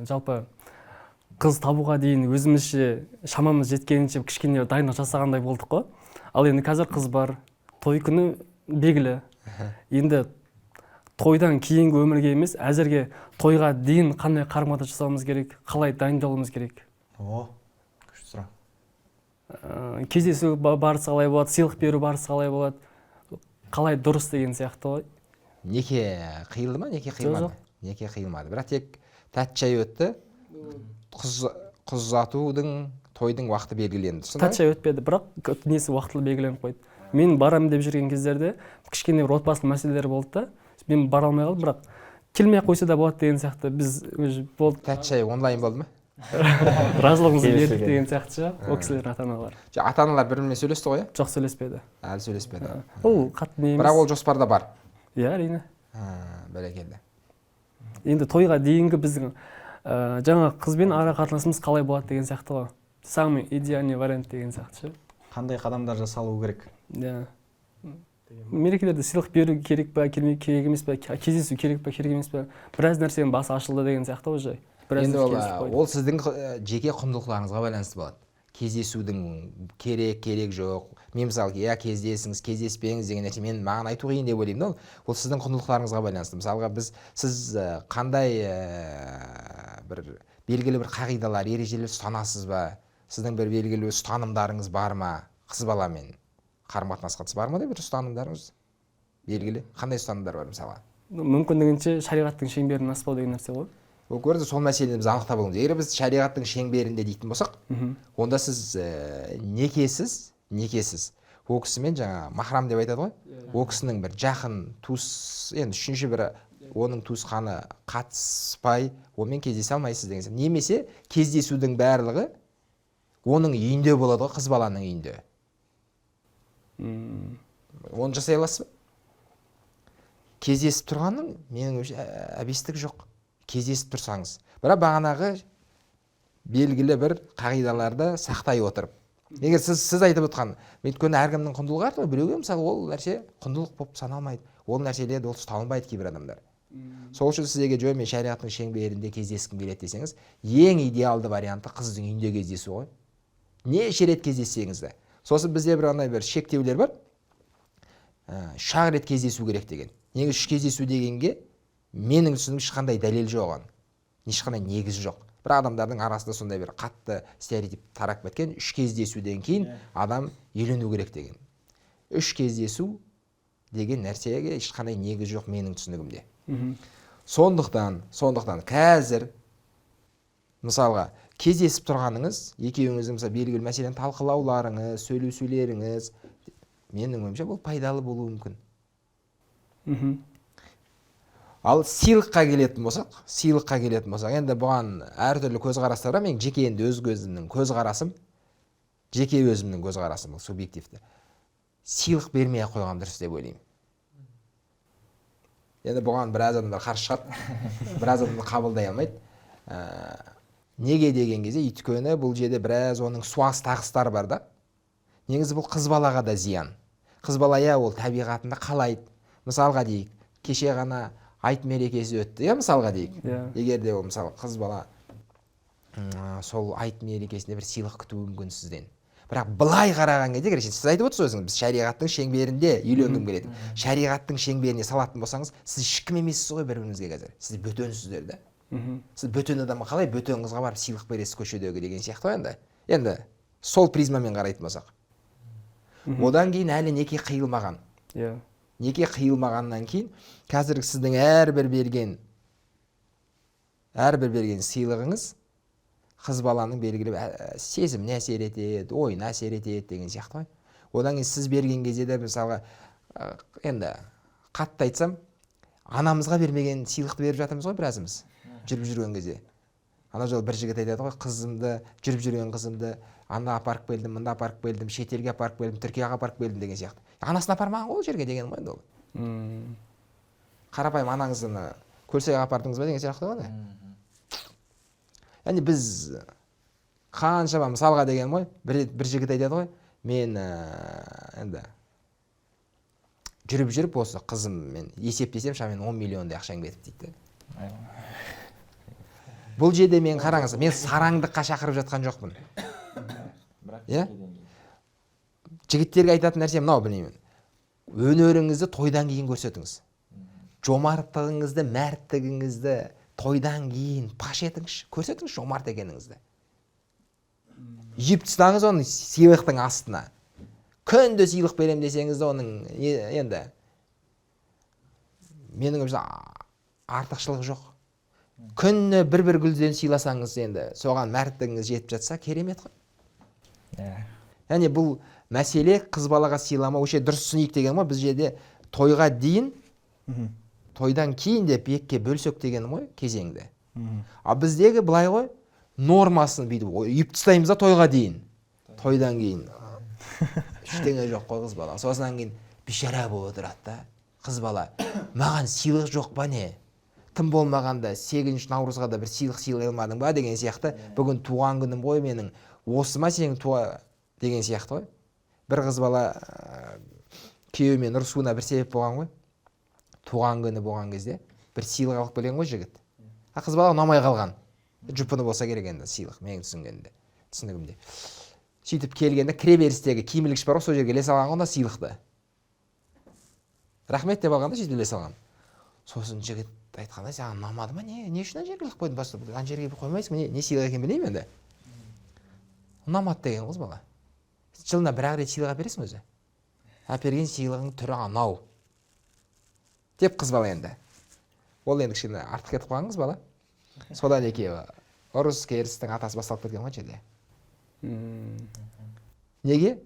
жалпы қыз табуға дейін өзімізше шамамыз жеткенінше кішкене дайындық жасағандай болдық қой. Ал енді қазір қыз бар, той күні белгілі. Енді тойдан кейінгі өмірге емес, әзірге тойға дейін қандай қарым-қатынас жасауымыз керек, қалай дайындалуымыз керек? Күшті сұрақ. Кездесу барысы қалай болады, сыйлық беру барысы қалай болады, қалай дұрыс деген сияқты ғой. Неке қиылды ма, неке қиылмады? Неке қиылмады. Бірақ тек тәтті өтті. Қыз ұзатудың, тойдың уақыты белгіленді. Тәтті өтпеді, бірақ несі уақытылы белгіленіп қойды. Мен барам деп жүрген кездерде кішкене бір отбасылық мәселелер болды да, мен бара алмай қалдым, бірақ келмей қойса да болады деген сияқты біз болды. Тәтті онлайн болды ма? Разылығымызды бердік деген сияқты ше, ол кісілер ата-аналар. Ата-аналар бір-бірімен сөйлесті ғой, жоқ сөйлеспеді. Әлі сөйлеспеді. Ол қатты не емес. Бірақ ол жоспарда бар. Иә, әрине. Бәрекелді. Енді тойға дейінгі біздің жаңа қызбен ара қатынасымыз қалай болады деген сияқты ғой. Самый идеальный вариант деген сияқты ше. Қандай қадамдар жасалу керек? Иә. Мерекелерде сыйлық беру керек па, керек емес па, кездесу керек па, керек емес па, біраз нәрсенің басы ашылды деген сияқты ғой. Енді ол сіздің жеке құндылықтарыңызға байланысты болады. Кездесудің керек жоқ. Мен мысалы, кездесіңіз, кездеспеңіз деген нәрсе маған айту қиын деп ойлаймын. Ол сіздің құндылықтарыңызға байланысты. Мысалға сіз қандай бір белгілі бір қағидалар, ережелер ұстанасыз ба? Сіздің бір белгілі ұстанымдарыңыз бар ма? Қыз баламен қарым-қатынасқа қатысты бар ма да бір ұстанымдарыңыз? Белгілі. Қандай ұстанымдар бар мысалы? Мүмкіндігінше шариғаттың шеңберін аспау деген нәрсе ғой. Ол көрді, сол мәселені біз анықтап алуымыз. Егер біз шариғаттың шеңберінде дейтін болсақ, онда сіз некесіз. Ол кісімен жаңа махрам деп айтады ғой. Ол кісінің бір жақын туыс, енді үшінші бір оның туысқаны қатыспай, онымен кездесе алмайсыз деген сияқты. Немесе кездесудің барлығы оның үйінде болады ғой, қыз баланың үйінде. Оны жасай аласыз ба? Кездесіп тұрғанның менің әбестік жоқ. Кездесіп тұрсаңыз. Бірақ бағанағы белгілі бір қағидаларды сақтай отырып. Егер сіз айтып отқан, өйткені әркімнің құндылығы әртүрлі, біреуге мысалы ол нәрсе құндылық болып саналмайды. Ол нәрселерді ол ұстанылмайды кейбір адамдар. Сол үшін сізге жөн мен шариғаттың шеңберінде кездескім келеді десеңіз, ең идеалды варианты қыздың үйінде кездесу ғой. Неше рет кездессеңіз де. Сосын бізде бір андай бір шектеулер бар. 3 рет кездесу керек деген. Негізі 3 кездесу дегенге менің түсінігім ешқандай дәлел жоқ оған. Ешқандай негіз жоқ. Бір адамдардың арасында сондай бір қатты стереотип тарап кеткен, 3 кездесуден кейін адам үйлену керек деген. 3 кездесу деген нәрсеге ешқандай негіз жоқ менің түсінігімде. Сондықтан қазір мысалға кездесіп тұрғаныңыз, екеуіңіздің мысалы белгілі мәселені талқылауларыңыз, сөйлесулеріңіз, менің ойымша бұл пайдалы болуы мүмкін. Ал сыйлыққа келетін болсақ, енді бұған әртүрлі көзқарастар бар. Мен жеке енді өзімнің көзқарасым бұл субъективті. Сыйлық бермей қойған дұрыс деп ойлаймын. Енді бұған біраз адамдар қарсы шығады, біраз адамдар қабылдай алмайды. Неге деген кезде, өйткені бұл жерде біраз оның суас тағыстары бар да. Негізі бұл қыз балаға да зиян. Қыз бала ол табиғатында қалайды. Мысалға дейік, кеше ғана айт мерекесі өтті, мысалға дейік. Егер де ол мысалы қыз бала сол айт мерекесінде бір сыйлық күтуі мүмкін сізден. Бірақ былай қараған кезде, сіз айтып отырсыз өзіңіз, біз шариғаттың шеңберінде үйленгім келеді. Шариғаттың шеңберіне салатын болсаңыз, сіз ешкім емессіз ғой бір-біріңізге қазір. Сіз бөтенсіздер да. Сіз бөтен адамға қалай бөтен қызға барып сыйлық бересіз көшедегі деген сияқты ғой. Енді сол призмамен қарайтын болсақ. Одан кейін әлі неке қиылмаған. Неке қиылмағаннан кейін қазір сіздің әрбір берген сыйлығыңыз қыз баланың белгілі сезіміне әсер етеді, ойына әсер етеді деген сияқты ғой. Одан кейін сіз берген кезде де мысалға енді қатты айтсам, анамызға бермеген сыйлықты беріп жатырмыз ғой біразымыз жүріп жүрген кезде. Ана жолы бір жігіт айтады ғой, жүріп жүрген қызымды анда апарып келдім, мында апарып келдім, шетелге апарып келдім, Түркияға апарып келдім деген сияқты. Анасын апармаған ғой ол жерге деген ғой ол. Қарапайым анаңызды Көлсайға апардыңыз ба деген сияқты ғой. Яғни біз қаншама мысалға деген ғой, бір жігіт айтады ғой, мен енді жүріп осы қызыммен есептесем шамамен 10 миллиондай ақшаң кетіп дейді. Бұл жерде мен қараңыз, мен сараңдыққа шақырып жатқан жоқпын. Жігіттерге айтатын нәрсе мынау, білмеймін. Өнеріңізді тойдан кейін көрсетіңіз. Жомарттығыңызды, мәрттігіңізді тойдан кейін паш етіңізші, көрсетіңіз жомарт екеніңізді. Жеп тастаңыз оны сыйлықтың астына. Күнде сыйлық берем десеңіз де оның енді менің ойымша артықшылығы жоқ. Күнде бір гүлден сыйласаңыз, енді соған мәрттігіңіз жетіп жатса, керемет қой. Яғни бұл мәселе қыз балаға сыйлама, өше дұрыс түсінейік деген ғой. Біз жерде тойға дейін, тойдан кейін деп екке бөлсек деген ғой кезеңді. А біздегі былай ғой, нормасын бүйтіп үйіп тастаймыз да тойға дейін. Тойдан кейін ештеңе жоқ қой қыз бала. Сосын кейін бейшара болып отырады да. Қыз бала, маған сыйлық жоқ па не? Тым болмағанда 8 наурызға да бір сыйлық сыйлай алмадың ба деген сияқты. Бүгін туған күнім ғой менің. Осы ма сенің туа деген сияқты ғой. Бір қыз бала күйеуімен ұрысуына бір себеп болған ғой. Туған күні болған кезде бір сыйлық алып келген ғой жігіт. Қыз бала ұнамай қалған. Жұпыны болса керек енді сыйлық, менің түсінігімде. Сөйтіп келгенде кіреберістегі киімілгіш бар ғой, сол жерге іле салған ғой сыйлықты. Рахмет деп алғанда сөйтіп іле салған. Сосын жігіт айтқанда саған ұнамады ма, не үшін ана жерге іліп қойдың, баста ана жерге қоймайсың, не сыйлық екенін білмеймін енді. Ұнамады деген қыз бала. Жылына бір-ақ рет сыйлық әпересің өзі. Әперген сыйлығың түрі анау деп қыз бала енді. Ол енді кішкене артық кетіп қалған қыз бала. Содан екеуі ұрыс керістің атасы басталып кеткен ғой жерде. Неге?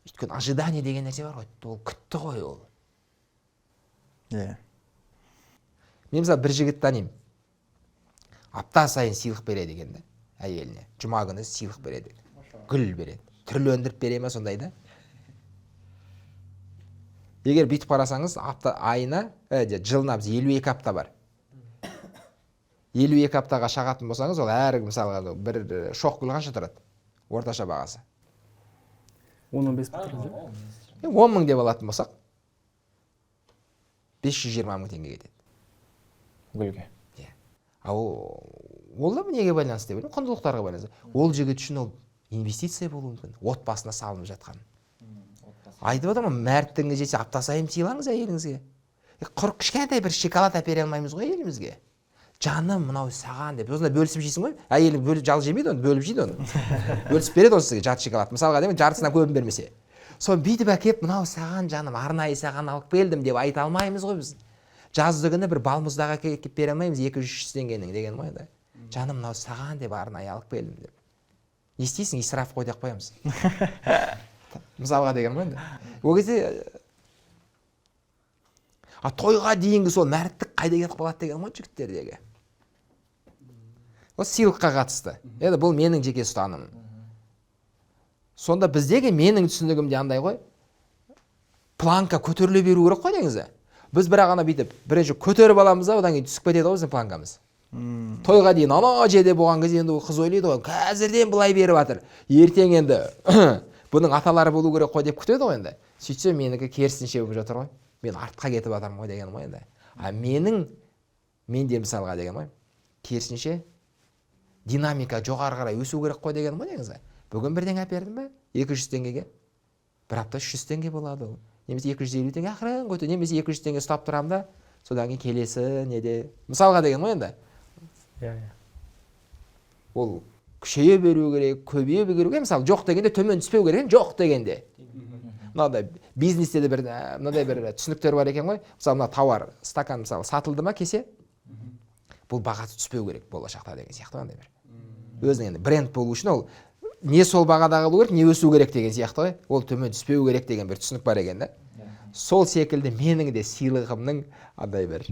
Өйткені ожидание деген нәрсе бар ғой, ол күтті ғой ол. Мен мысалы бір жігіт танимын. Апта сайын сыйлық береді екен де әйеліне. Жұма күні сыйлық береді. Гүл береді. Түрлендіріп бере ме сондай да? Егер бүйтіп қарасаңыз, айына, жылына біз 52 апта бар. 52 аптаға шағатын болсаңыз, ол әр мысалға бір шоқ гүл қанша тұрады? Орташа бағасы. 10-15 тұрады. 10 мың деп алатын болсақ, 520 мың теңге кетеді. Гүлге. Ол да неге байланысты деп ойлаймын, құндылықтарға байланысты. Ол жігіт үшін ол инвестиция болуы мүмкін, отбасына салынып жатқан. Айтып отырмын, мәрттігіңіз жесе апта сайын сыйлаңыз әйеліңізге. Құр кішкентай бір шоколад әпере алмаймыз ғой әйелімізге. Жаным, мынау саған деп. Осында бөлісіп жейсің ғой. Әйелің жал жемейді оны, бөліп жейді оны. Бөлісіп береді оны сізге жарты шоколад. Мысалға деймін, жартысынан көбін бермесе. Соны бүйтіп әкеп, мынау саған жаным, арнайы саған алып келдім деп айта алмаймыз ғой біз. Жазды күні бір балмұздақ әкеп бере алмаймыз 200-300 теңгенің деген ғой да. Жаным, мынау саған деп арнайы алып келдім деп. Не істейсің, исраф қой деп қоямыз. Мысалға деген ғой да. Ол кезде тойға дейінгі сол мәрттік қайда кетіп қалады деген ғой жігіттердегі. Ол сыйлыққа қатысты. Енді бұл менің жеке ұстанымым. Сонда біздегі менің түсінігімде андай ғой. Планка көтеріле беру керек қой деңізі. Біз бірақ ана бүйтіп бірінші көтеріп аламыз да, одан кейін түсіп кетеді ғой біздің планкамыз. Тойға дейін ана жерде болған кезде енді қыз ойлайды ғой, қазірден былай беріп жатыр. Ертең енді бұның аталары болу керек қой деп күтеді ғой енді. Сөйтсе менікі керісінше болып жатыр ғой. Мен артқа кетіп жатырмын ғой деген ғой енді. Менде мысалға деген ғой. Керісінше динамика жоғары қарай өсу керек қой деген ғой деңізі. Бүгін бірден әпердім бе? 200 теңгеге. Бір апта 300 теңге болады ол. Немесе 250 теңге ақырын қойды. Немесе 200 теңге ұстап тұрам да, содан кейін келесі неде. Мысалға деген ғой енді. Ол күшейе беру керек, көбейе беру керек. Мысалы жоқ дегенде төмен түспеу керек, жоқ дегенде. Мынандай бизнесте де мынандай бір түсініктер бар екен ғой. Мысалы мына тауар, стакан мысалы сатылды ма кесе, бұл бағасы түспеу керек болашақта деген сияқты андай бір. Өзінің енді бренд болу үшін ол не сол бағада қалу керек, не өсу керек деген сияқты ғой. Ол төмен түспеу керек деген бір түсінік бар екен да. Сол секілді менің де сыйлығымның андай бір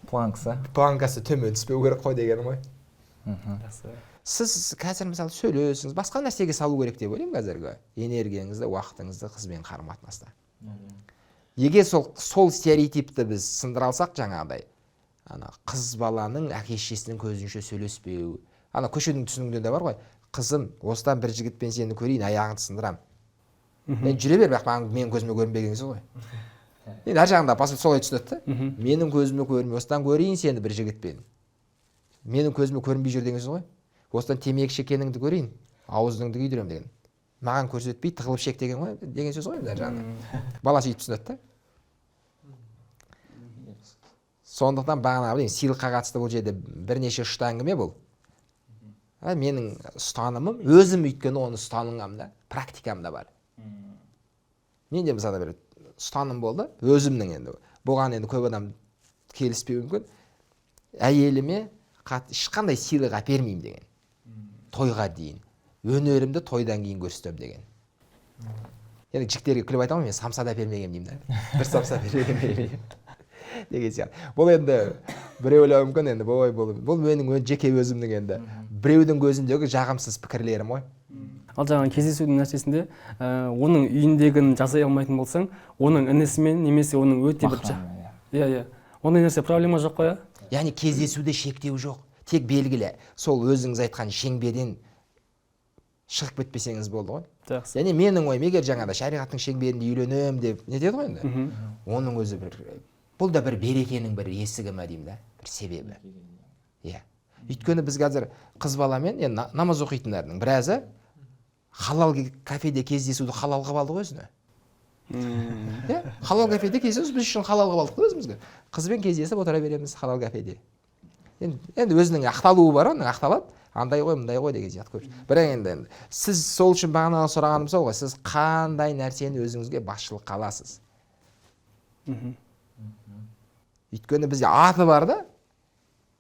планкасы төмен түспеу керек қой деген ғой. Сіз қазір мысалы сөйлесіңіз, басқа нәрсеге салу керек деп ойлаймын қазіргі энергияңызды, уақытыңызды қызбен қарым-қатынаста. Егер сол стереотипті біз сындыра алсақ жаңағыдай, қыз баланың әке-шешесінің көзінше сөйлеспеу. Көшедің түсінігінде де бар ғой. Қызым, осыдан бір жігітпен сені көрейін, аяғыңды сындырам. Мен жүре бер, бірақ менің көзіме көрінбегенсіз ғой. Енді әр жағында басып солай түсінеді да. Менің көзіме көрінбей, осыдан көрейін сені бір жігітпен. Менің көзіме көрінбей жүр дегенсіз ғой. Осыдан темекі шеккеніңді көрейін, аузыңды күйдірем деген. Маған көрсетпей тығылып шек деген ғой, деген сөз ғой әр жағында. Бала сөйтіп түсінеді да. Сондықтан бағана сыйлыққа қатысты бұл жерде бірнеше ұшты әңгіме бұл. Менің ұстанымым, өзім өйткені оны ұстанымымда, практикамда бар. Менде мысалы бір ұстаным болды, өзімнің енді. Бұған енді көп адам келіспеуі мүмкін. Әйеліме ешқандай сыйлық әпермеймін деген. Тойға дейін. Өнерімді тойдан кейін көрсетем деген. Енді жігіттерге күліп айтамын, мен самса да әпермегенмін деймін да. Бір самса әпермегенмін. Деген сияқты. Бұл енді біреу ойлауы мүмкін енді бұл менің жеке өзімнің енді біреудің көзіндегі жағымсыз пікірлерім ғой. Ал жаңағы кездесудің нәрсесінде оның үйіндегін жасай алмайтын болсаң, оның інісімен немесе оның өте бір ондай нәрсе проблема жоқ қой. Яғни кездесуде шектеу жоқ. Тек белгілі. Сол өзіңіз айтқан шеңберден шығып кетпесеңіз болды ғой. Яғни менің ойым, егер жаңағыда шариғаттың шеңберінде үйленем деп не деді ғой енді. Оның өзі бұл да бір берекенің бір есігі ме деймін да, бір себебі. Өйткені біз қазір қыз баламен намаз оқитындардың біразы халал кафеде кездесуді халал қылып алды ғой өзіне. иә халал кафеде кездесеміз, біз үшін халал қылып алдық та өзімізге. Қызбен кездесіп отыра береміз халал кафеде. Енді өзінің ақталуы бар, оның ақталады, андай ғой мындай ғой деген сияқты көп. Бірақ енді сіз сол үшін бағана сұрағаным сол ғой, сіз қандай нәрсені өзіңізге басшылыққа аласыз? Өйткені бізде аты бар да,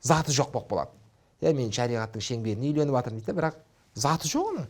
заты жоқ болып қалады. Мен шариғаттың шеңберіне үйленіп жатырмын дейді, бірақ заты жоқ оның.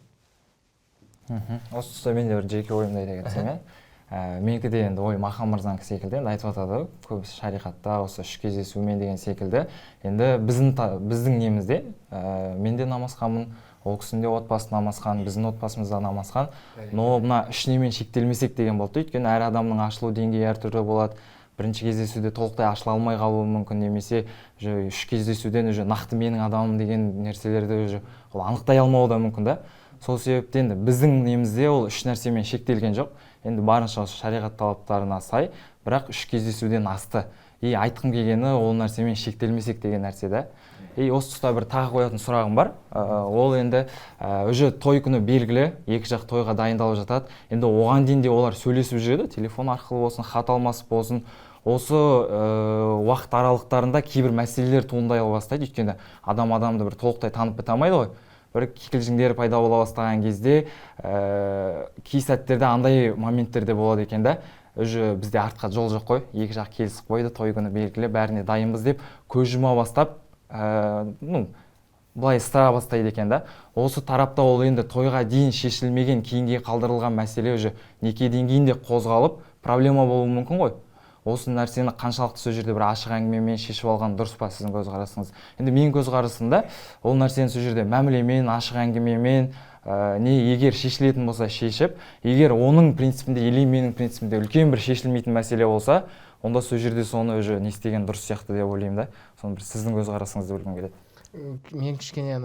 Осы тұста мен де бір жеке ойымды айта кетсем, менікі де енді ой Махан мырзанікі секілді, енді айтып жатады, көбісі шариғатта осы үш кездесумен деген секілді. Енді біздің немізде, мен де намазханмын, ол кісінің де отбасы намазхан, біздің отбасымызда намазхан. Но мына үш немен шектелмесек деген болды. Өйткені әр адамның ашылу деңгейі әртүрлі болады. Бірінші кездесуде толықтай ашыла алмай қалуы мүмкін, немесе үш кездесуден нақты менің адамым деген нәрселерді анықтай алмауы да мүмкін да. Сол себептен біздің немізде ол үш нәрсемен шектелген жоқ. Енді барынша шариғат талаптарына сай, бірақ үш кездесуден асты. Айтқым келгені ол нәрсемен шектелмесек деген нәрсе да. Осы тұста бір тағы қоятын сұрағым бар. Ол енді той күні белгілі, екі жақ тойға дайындалып жатады. Енді оған дейін де олар сөйлесіп жүреді, телефон арқылы болсын, хат алмасып болсын. Осы уақыт аралықтарында кейбір мәселелер туындай бастайды. Өйткені адамды бір толықтай танып біте алмайды ғой. Бір кикілжіңдер пайда бола бастаған кезде кей сәттерде андай моменттерде болады екен да. Бізде артқа жол жоқ қой. Екі жақ келісіп қойды, той күні белгілі, бәріне дайынбыз деп көз жұма бастап, былай ыстыра бастайды екен да. Осы тарапта ол енді тойға дейін шешілмеген, кейінге қалдырылған мәселе неке деңгейінде қозғалып, проблема болуы мүмкін ғой. Осы нәрсені қаншалықты сол жерде бір ашық әңгімемен шешіп алған дұрыс па сіздің көзқарасыңыз? Енді менің көзқарасымда ол нәрсені сол жерде мәмілемен, ашық әңгімемен, егер шешілетін болса шешіп, егер оның принципінде или менің принципімде үлкен бір шешілмейтін мәселе болса, онда сол жерде соны не істеген дұрыс сияқты деп ойлаймын да. Соны бір сіздің көзқарасыңызды білгім келеді. Мен кішкене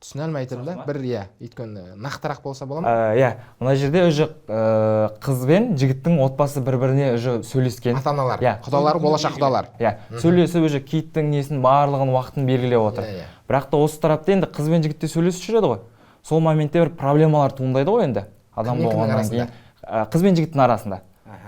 түсіне алмай тұрмын да, бір өйткені нақтырақ болса бола ма? Мына жерде қыз бен жігіттің отбасы бір-біріне сөйлескен. Ата-аналар, құдалар, болашақ құдалар. Сөйлесіп киіттің несін барлығын уақытын белгілеп отыр. Бірақ та осы тарапта енді қыз бен жігітте сөйлесіп жүреді ғой. Сол моментте бір проблемалар туындайды ғой енді. Адам болғаннан кейін қыз бен жігіттің арасында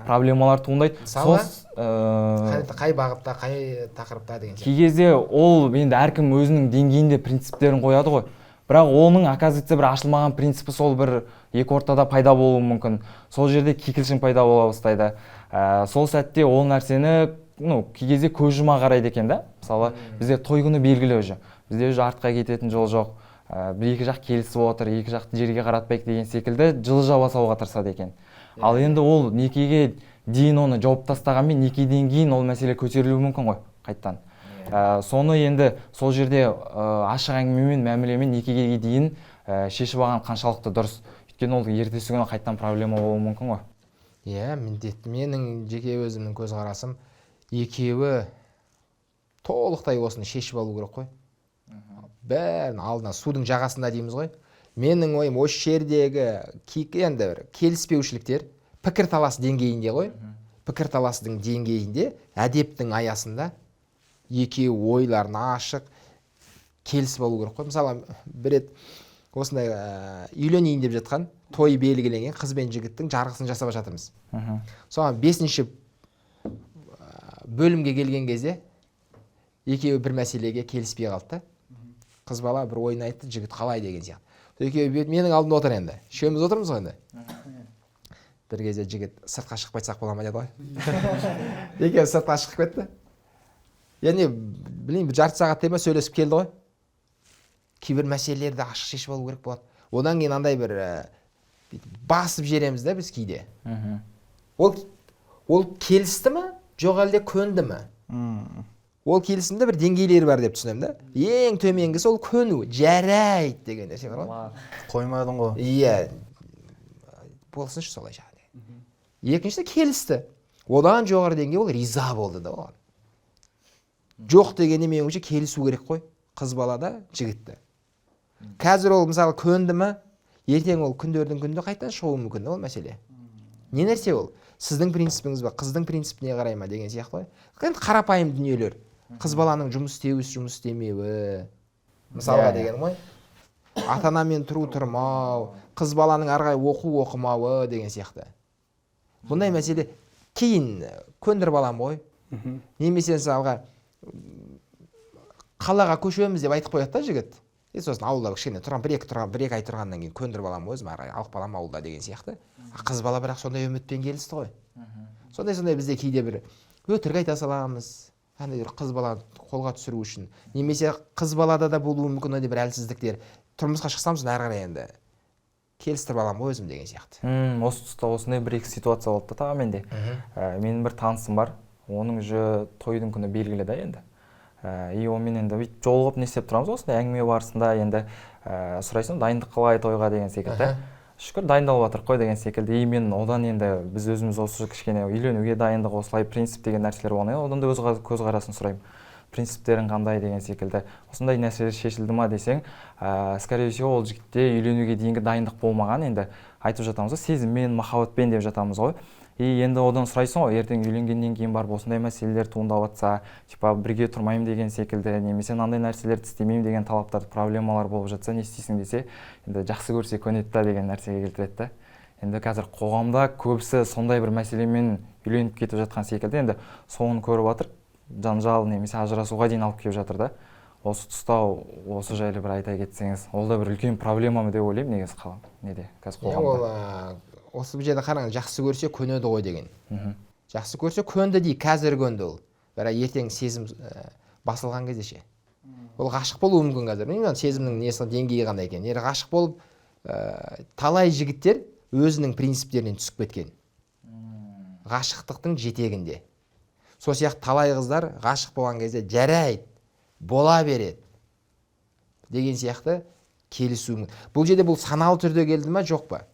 проблемалар туындайды. Мысалы, қай бағытта, қай тақырыпта деген. Кей кезде ол енді әркім өзінің деңгейінде принциптерін қояды ғой. Бірақ оның оказывается бір ашылмаған принципі сол бір екі ортада пайда болуы мүмкін. Сол жерде кикілжің пайда бола бастайды. Сол сәтте ол нәрсені кей кезде көз жұма қарайды екен да. Мысалы, бізде той күні белгілі Бізде артқа кететін жол жоқ. Бір екі жақ келісіп отыр, екі жақты жерге қаратпайық деген секілді жылы жасауға тырысады екен. Ал енді ол некеге дейін оны жауып тастағанмен некеден кейін ол мәселе көтерілуі мүмкін ғой қайттан. Соны енді сол жерде ашық әңгімемен, мәмілемен некеге дейін шешіп алған қаншалықты дұрыс. Өйткені ол ертесі күні қайттан проблема болуы мүмкін ғой. Міндетті. Менің жеке өзімнің көзқарасым, екеуі толықтай осыны шешіп алу керек қой. Бәрін алдына судың жағасында дейміз ғой. Менің ойым осы жердегі енді келіспеушіліктер пікірталас деңгейінде ғой. Пікірталастың деңгейінде, әдептің аясында екеуі ойларын ашық келісіп алу керек қой. Мысалы, бір рет осындай үйленейін деп жатқан той белгіленген қыз бен жігіттің жарғысын жасап жатырмыз. Соған 5-ші бөлімге келген кезде екеуі бір мәселеге келіспей қалды. Қыз бала бір ойын айтты, жігіт қалай деген сияқты. Екеуі менің алдымда отыр енді. Үшеуміз отырмыз ғой енді. Бір кезде жігіт сыртқа шығып қайтсақ бола ма деді ғой. Екеуі сыртқа шығып кетті. Яғни, білмеймін, жарты сағаттай ма сөйлесіп келді ғой. Кейбір мәселелерді ашық шешіп алу керек болады. Одан кейін андай бір басып жереміз да біз кейде. Ол келісті ме, жоқ әлде көнді ме? Ол келісімде бір деңгейлері бар деп түсінемін да. Ең төменгісі ол көну, жарайды деген нәрсе бар ғой. Қоймадың ғой. Болсыншы солай жағдай. Екіншісі келісті. Одан жоғары деңгей ол риза болды да оған. Жоқ дегенде меніңше келісу керек қой. Қыз балада, жігітті. Қазір ол мысалы көнді ме, ертең ол күндердің күнінде қайтадан шығуы мүмкін ол мәселе. Не нәрсе ол? Сіздің принципіңіз ба, қыздың принципіне қарай ма деген сияқты ғой. Енді қарапайым дүниелер. Қыз баланың жұмыс істеуі, жұмыс істемеуі. Мысалға деген ғой. ата-анамен тұру тұрмау, қыз баланың арғай оқу оқымауы деген сияқты. Бұндай мәселе кейін көндіріп аламын ғой. Немесе мысалға қалаға көшеміз деп айтып қояды да жігіт. Сосын ауылда кішкене бір-екі ай тұрғаннан кейін көндіріп аламын өзім, алып қаламын ауылда деген сияқты. Қыз бала бірақ сондай үмітпен келісті ғой. Сондай бізде кейде бір өтірік айта саламыз, қыз бала қолға түсіру үшін. Немесе қыз балада да болуы мүмкін бір әлсіздіктер. Тұрмысқа шықсам сосын әрі қарай енді келістіріп аламын ғой өзім деген сияқты. Осы тұста осындай бір-екі ситуация болды да тағы менде. Менің бір танысым бар, оның уже тойдың күні белгілі да енді. И онымен енді бүйтіп жолығып не істеп тұрамыз, осындай әңгіме барысында енді сұрайсың, дайындық қалай тойға деген секілді. Шүкір дайындалып жатыр қой деген секілді. И мен одан енді біз өзіміз осы кішкене үйленуге дайындық осылай принцип деген нәрселер болған. Одан да өз көзқарасын сұраймын. Принциптерің қандай деген секілді. Осындай нәрселер шешілді ма десең, скорее всего ол жігітте үйленуге дейінгі дайындық болмаған. Енді айтып жатамыз ғой, сезіммен, махаббатпен деп жатамыз ғой. И енді одан сұрайсың ғой, ертең үйленгеннен кейін барып осындай мәселелер туындап жатса, типа бірге тұрмаймын деген секілді, немесе мынандай нәрселерді істемеймін деген талаптар, проблемалар болып жатса, не істейсің десе, енді жақсы көрсе көнеді да деген нәрсеге келтіреді да. Енді қазір қоғамда көбісі сондай бір мәселемен үйленіп кетіп жатқан секілді, енді соны көріп жатыр, жанжал немесе ажырасуға дейін алып келіп жатыр да. Осы тұста осы жайлы бір айта кетсеңіз, ол да бір үлкен проблема ма деп ойлаймын негізі неде қазір қоғамда. Осы жерде қараңыз, жақсы көрсе көнеді ғой деген. Жақсы көрсе көнді дейді, қазір көнді ол. Бірақ ертең сезім басылған кезде ше. Ол ғашық болуы мүмкін қазір. Мен сезімнің несі деңгейі қандай екен. Ғашық болып талай жігіттер өзінің принциптерінен түсіп кеткен. Ғашықтықтың жетегінде. Сол сияқты талай қыздар ғашық болған кезде жарайды, бола береді деген сияқты келісуі мүмкін. Бұл жерде бұл саналы түрде келді ма, жоқ па?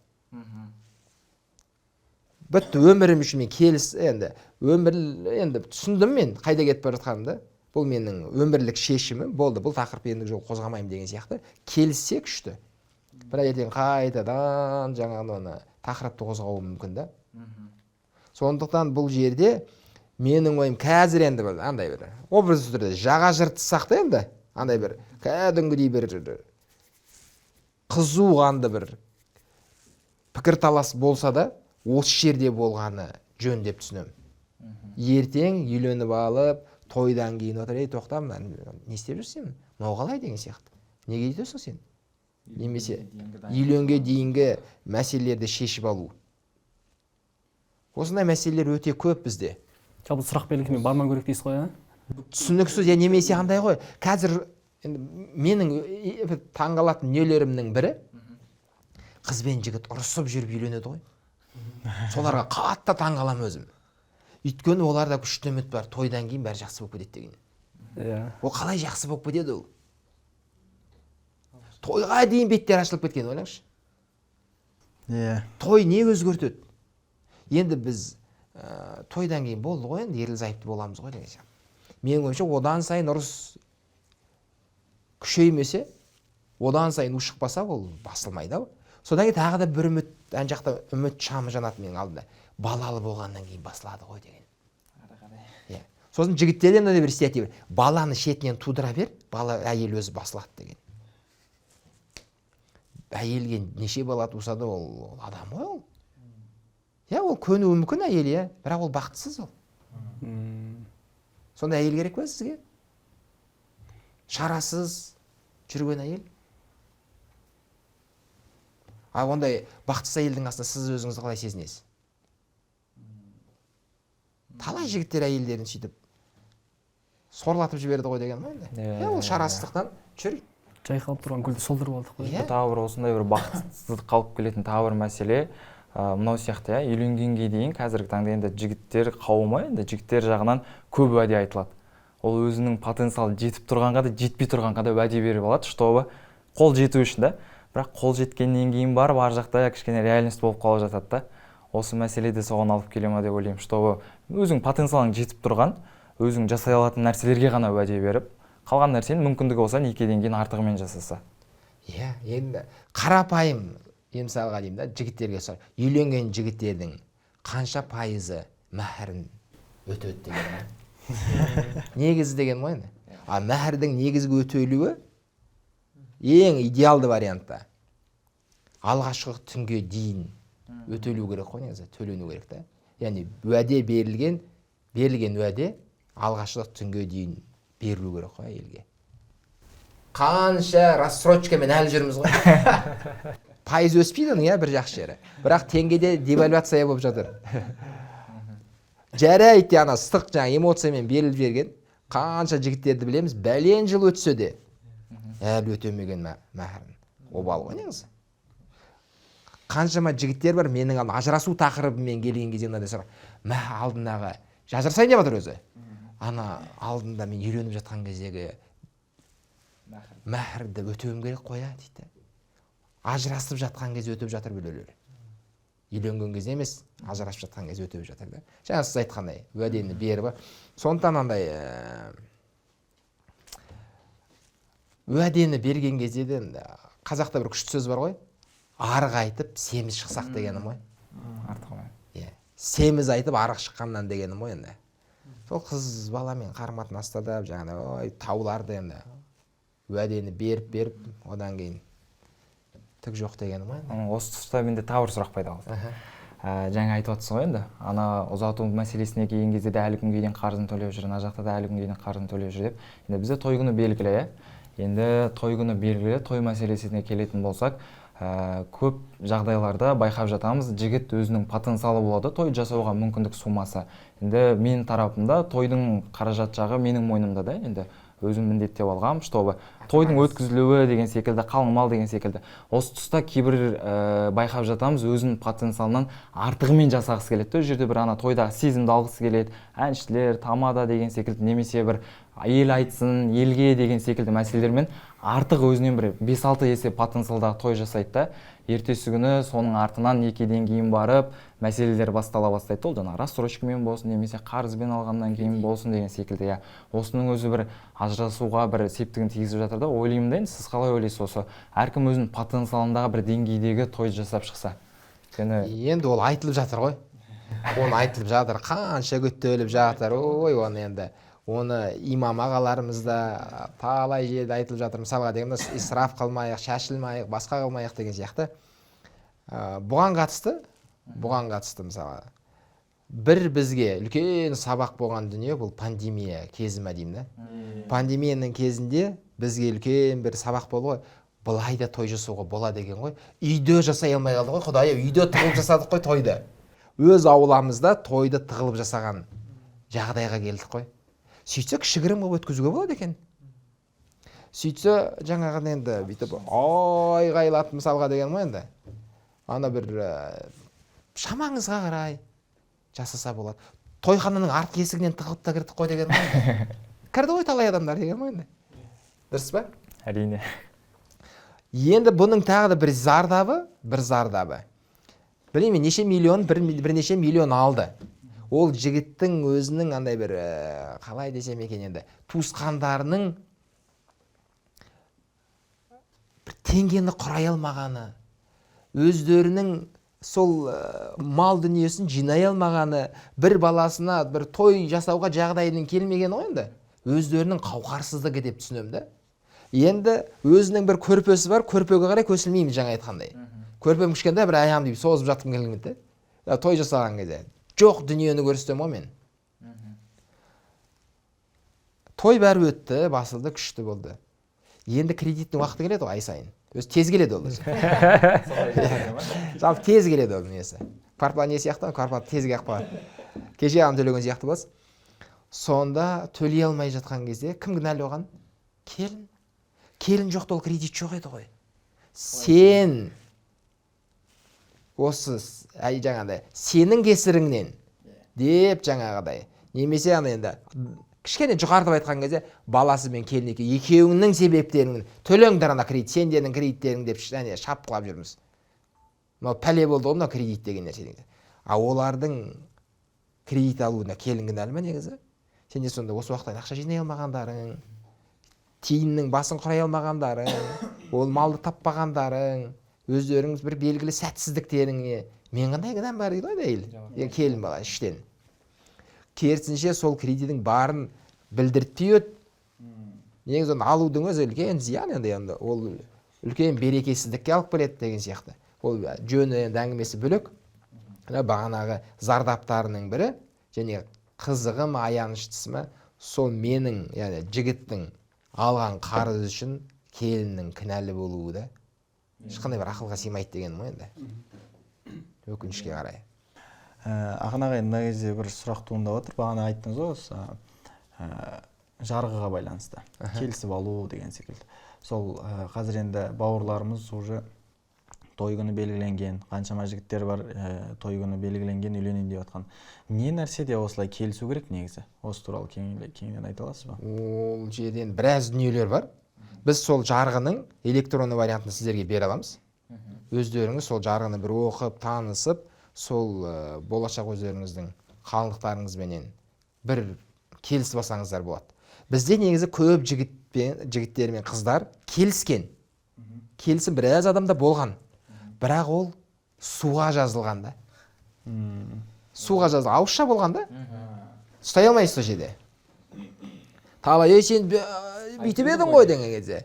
Бітті өмірім үшін мен енді түсіндім мен қайда кетіп бара жатқанымды. Бұл менің өмірлік шешімім болды. Бұл тақырып енді жол қозғамаймын деген сияқты келіссек күшті. Бірақ ертең қайтадан жаңағы тақырыпты қозғауы мүмкін да. Сондықтан бұл жерде менің ойым қазір енді андай бір образ түрде жаға жыртыссақ та енді андай бір кәдімгідей бір қызу қанды бір пікірталас болса да осы жерде болғаны жөн деп түсінемін. Ертең үйленіп алып, тойдан кейін отыр, тоқтам, не істеп жүрсің? Мынау қалай деген сияқты. Неге өйтесің сен? Немесе үйленге дейінгі мәселелерді шешіп алу. Осындай мәселелер өте көп бізде. Жалпы сұрақ белгісімен бармау керек дейсіз ғой, түсініксіз, немесе андай ғой. Қазір менің таңғалатын нелерімнің бірі, қыз бен жігіт ұрысып жүріп үйленеді ғой. Соларға қатты таңғаламын өзім. Өйткені оларда күшті үміт бар, тойдан кейін бәрі жақсы болып кетеді деген. Ол қалай жақсы болып кетеді ол? Тойға дейін беттер ашылып кеткен, ойлаңызшы. Той не өзгертеді? Енді біз тойдан кейін болды ғой, енді ерлі-зайыпты боламыз ғой деген сияқты. Менің ойымша одан сайын ұрыс күшеймесе, одан сайын ушықпаса ол басылмайды. Содан кейін тағы да бір үміт, ан жақта үміт шамы жанады менің алдымда. Балалы болғаннан кейін басылады ғой деген. Сосын жігіттерден де бір стратегия бар. Баланы шетінен тудыра бер, бала әйел өзі басылады деген. Әйелге неше бала туса да ол адам ғой ол. Ол көнуі мүмкін әйел, бірақ ол бақытсыз ол. Сонда әйел керек па сізге? Шарасыз жүрген әйел. Ондай бақытсыз әйелдің астында сіз өзіңізді қалай сезінесіз? Талай жігіттер әйелдерін сөйтіп сорлатып жіберді ғой деген ғой енді. Ол шарасыздықтан жүр. Жайқалып тұрған гүлді солдырып алдық қой. Тағы бір осындай бір бақытсыздық қалып келетін тағы бір мәселе мынау сияқты, үйленгенге дейін қазіргі таңда енді жігіттер қауымы, енді жігіттер жағынан көп уәде айтылады. Ол өзінің потенциалы жетіп тұрғанға да, жетпей тұрғанға да уәде беріп алады, чтобы қол жету үшін да. Бірақ қол жеткеннен кейін барып ар жақта кішкене реальность болып қалып жатады да. Осы мәселе де соған алып келе ма деп ойлаймын, чтобы өзің потенциалың жетіп тұрған, өзің жасай алатын нәрселерге ғана уәде беріп, қалған нәрсені мүмкіндігі болса некеден кейін артығымен жасаса. Енді қарапайым мысалға деймін да, жігіттерге сұрақ, үйленген жігіттердің қанша пайызы мәһірін өтеді деген. Негізі деген ғой енді. Мәһірдің негізгі өтелуі ең идеалды вариантта алғашқы түнге дейін өтелу керек қой негізі, төлену керек та. Яғни уәде берілген уәде алғашқы түнге дейін берілу керек қой елге. Қанша рассрочкамен әлі жүрміз ғой. Пайыз өспейді оның, бір жақсы жері. Бірақ теңгеде девальвация болып жатыр. Жарайды, ана ыстық жаңа эмоциямен беріліп берген қанша жігіттерді білеміз, бәлен жыл өтсе де әлі өтемеген мәһірін. Обал ғой негізі. Қаншама жігіттер бар, менің ажырасу тақырыбымен келген кезде мынандай сұрақ. Алдындағы ажырасайын деп жатыр өзі. Ана алдында мен үйленіп жатқан кездегі мәһірді өтеуім керек қоя дейді. Ажырасып жатқан кезде өтеп жатыр біреулер. Үйленген кезде емес, ажырасып жатқан кезде өтеп жатыр да. Жаңа сіз айтқандай, уәдені беріп, сондықтан андай уәдені берген кезде де қазақта бір күшті сөз бар ғой. Арық айтып, семіз шықсақ дегенім ғой. Семіз айтып, арық шыққаннан дегенім ғой енді. Сол қыз баламен қарым-қатынаста жаңағы тауларды енді уәдені беріп, одан кейін түк жоқ дегенім ғой. Осы тұста менде тағы бір сұрақ пайда болды. Жаңа айтып отырсыз ғой енді, ана ұзату мәселесіне келген кезде де әлі күнге дейін қарызын төлеп жүр, ана жақта да әлі күнге дейін қарызын төлеп жүр деп. Енді бізде той күні белгілі, енді той күні белгілі, той мәселесіне келетін болсақ, көп жағдайларда байқап жатамыз, жігіт өзінің потенциалы болады той жасауға мүмкіндік сумасы. Енді менің тарапымда тойдың қаражат жағы менің мойнымда да, енді өзім міндеттеп алғам, чтобы тойдың өткізілуі деген секілді, қалың мал деген секілді. Осы тұста кейбір байқап жатамыз, өзінің потенциалынан артығымен жасағысы келеді. Ол жерде бір ана тойда сезімді алғысы келеді, әншілер, тамада деген секілді, немесе бір ел айтсын, елге деген секілді мәселелермен артық өзінен бір 5-6 есе потенциалдағы той жасайды да, ертесі күні соның артынан некеден кейін барып мәселелер бастала бастайды. Ол жаңа рассрочкамен болсын, немесе қарызбен алғаннан кейін болсын деген секілді. Осының өзі бір ажырасуға бір септігін тигізіп жатыр да. Ойлаймын да, сіз қалай ойлайсыз осы? Әркім өзінің потенциалындағы бір деңгейдегі той жасап шықса. Енді ол айтылып жатыр ғой. Оны айтылып жатыр, қанша көттеліп жатыр. Ой, оны енді оны имам ағаларымыз да талай жерде айтылып жатыр. Мысалға дегенде исраф қылмайық, шашылмайық, басқа қылмайық деген сияқты. Бұған қатысты мысалға бір бізге үлкен сабақ болған дүние бұл пандемия кезі ме деймін да. Пандемияның кезінде бізге үлкен бір сабақ болды ғой. Былай да той жасауға болады деген ғой. Үйде жасай алмай қалды ғой. Құдай, үйде тығылып жасадық қой тойды. Өз ауламызда тойды тығылып жасаған жағдайға келдік қой. Сөйтсе кішігірім қылып өткізуге болады екен. Сөйтсе жаңағы енді бүйтіп айғайлап мысалға деген ғой енді. Ана бір шамаңызға қарай жасаса болады. Тойхананың арт есігінен тығылып та кірдік қой деген ғой. Кірді ғой талай адамдар деген ғой енді. Дұрыс па? Әрине. Енді бұның тағы да бір зардабы. Білмеймін, бірнеше миллион алды. Ол жігіттің өзінің андай бір қалай десем екен енді, туысқандарының бір теңгені құрай алмағаны, өздерінің сол мал дүниесін жинай алмағаны, бір баласына бір той жасауға жағдайының келмегені ғой енді. Өздерінің қауқарсыздығы деп түсінемін да. Енді өзінің бір көрпесі бар, көрпеге қарай көсілмейміз жаңа айтқандай. Көрпем кішкентай бір аяғымды созып жатқым келмейді да. Той жасаған кезде жоқ дүниені көрсетем ғой мен. Той бәрі өтті, басылды, күшті болды. Енді кредиттің уақыты келеді ғой ай сайын. Өзі тез келеді ол. Жалпы тез келеді ол несі. Квартплан не сияқты, квартплан тез келіп қалады. Кеше ғана төлеген сияқты болса. Сонда төлей алмай жатқан кезде кім кінәлі оған? Келін. Келін жоқты, ол кредит жоқ еді ғой. Сен осы жаңағыдай сенің кесіріңнен деп жаңағыдай немесе ана енді кішкене жұқартып айтқан кезде баласы мен келін екеуіңнің себептеріңнен төлеңдер ана кредит, сендердің кредиттерің деп шапқылап жүрміз. Мынау пәле болды ғой мынау кредит деген нәрсе. Олардың кредит алуына келін кінәлі ме негізі? Сен де сонда осы уақытта ақша жинай алмағандарың, тиынның басын құрай алмағандарың, ол малды таппағандарың, өздеріңіз бір белгілі сәтсіздіктеріңе мен қандай кінәм бар дейді ғой әйел. Келін бала іштен. Керісінше сол кредиттің барын білдіртпей өт. Негізі оны алудың өзі үлкен зиян енді. Ол үлкен берекесіздікке алып келеді деген сияқты. Ол жөні енді әңгімесі бөлек. Бағанағы зардаптарының бірі және қызығы ма аяныштысы ма сол менің яғни жігіттің алған қарызы үшін келіннің кінәлі болуы да ешқандай бір ақылға сыймайды дегенім ғой енді. Өкінішке қарай. Ақын ағай, мына кезде бір сұрақ туындап отыр. Бағана айттыңыз ғой, жарғыға байланысты. Келісіп алу деген секілді. Сол қазір енді бауырларымыз уже той күні белгіленген, қаншама жігіттер бар, той күні белгіленген, үйленейін деп жатқан. Не нәрседе осылай келісу керек негізі? Осы туралы кеңінен айта аласыз ба? Ол жерден біраз дүниелер бар. Біз сол жарғының электронды вариантын сіздерге бере аламыз. Өздеріңіз сол жарғыны бір оқып, танысып, сол болашақ өздеріңіздің қалыңдықтарыңызбенен бір келісіп алсаңыздар болады. Бізде негізі көп жігіттер мен қыздар келіскен. Келісім біраз адамда болған. Бірақ ол суға жазылған да. Суға жазылған, ауызша болған да. Ұстай алмайсыз сол жерде. Талай, сен бүйтіп едің ғой деген кезде.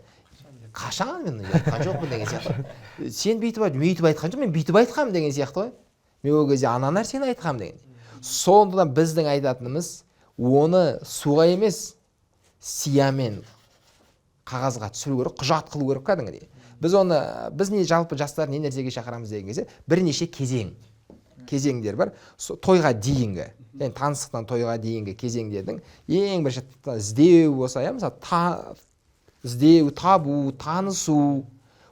Қашан мен айтқан жоқпын деген сияқты. Сен бүйтіп айтқан жоқ, мен бүйтіп айтқам деген сияқты ғой. Мен ол кезде ана нәрсені айтқам деген. Сондықтан біздің айтатынымыз оны суға емес, сиямен қағазға түсіру керек, құжат қылу керек кәдімгідей. Біз не жалпы жастар не нәрсеге шақырамыз деген кезде бірнеше кезеңдер бар. Тойға дейінгі, yani таныстықтан тойға дейінгі кезеңдердің ең бірінші іздеу болса, мысалы іздеу, табу, танысу,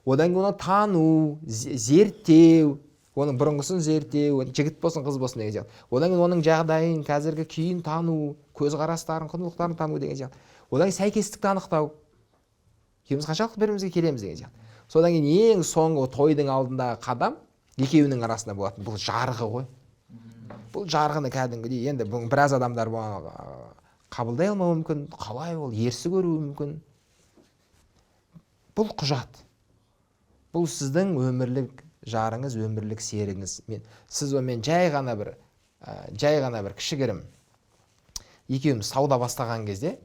одан кейін оны тану, зерттеу, оның бұрынғысын зерттеу, жігіт болсын, қыз болсын деген сияқты. Одан кейін оның жағдайын, қазіргі күйін тану, көзқарастарын, құндылықтарын тану деген сияқты. Одан кейін сәйкестікті анықтау. Екеуміз қаншалықты бірімізге келеміз деген сияқты. Содан кейін ең соңғы тойдың алдындағы қадам екеуінің арасында болатын. Бұл жарғы ғой. Бұл жарғыны кәдімгідей енді біраз адамдар қабылдай алмауы мүмкін, қалай ол ерсі көруі мүмкін. Бұл құжат. Бұл сіздің өмірлік жарыңыз, өмірлік серігіңіз. Сіз онымен жай ғана бір кішігірім екеуміз сауда бастаған кезде,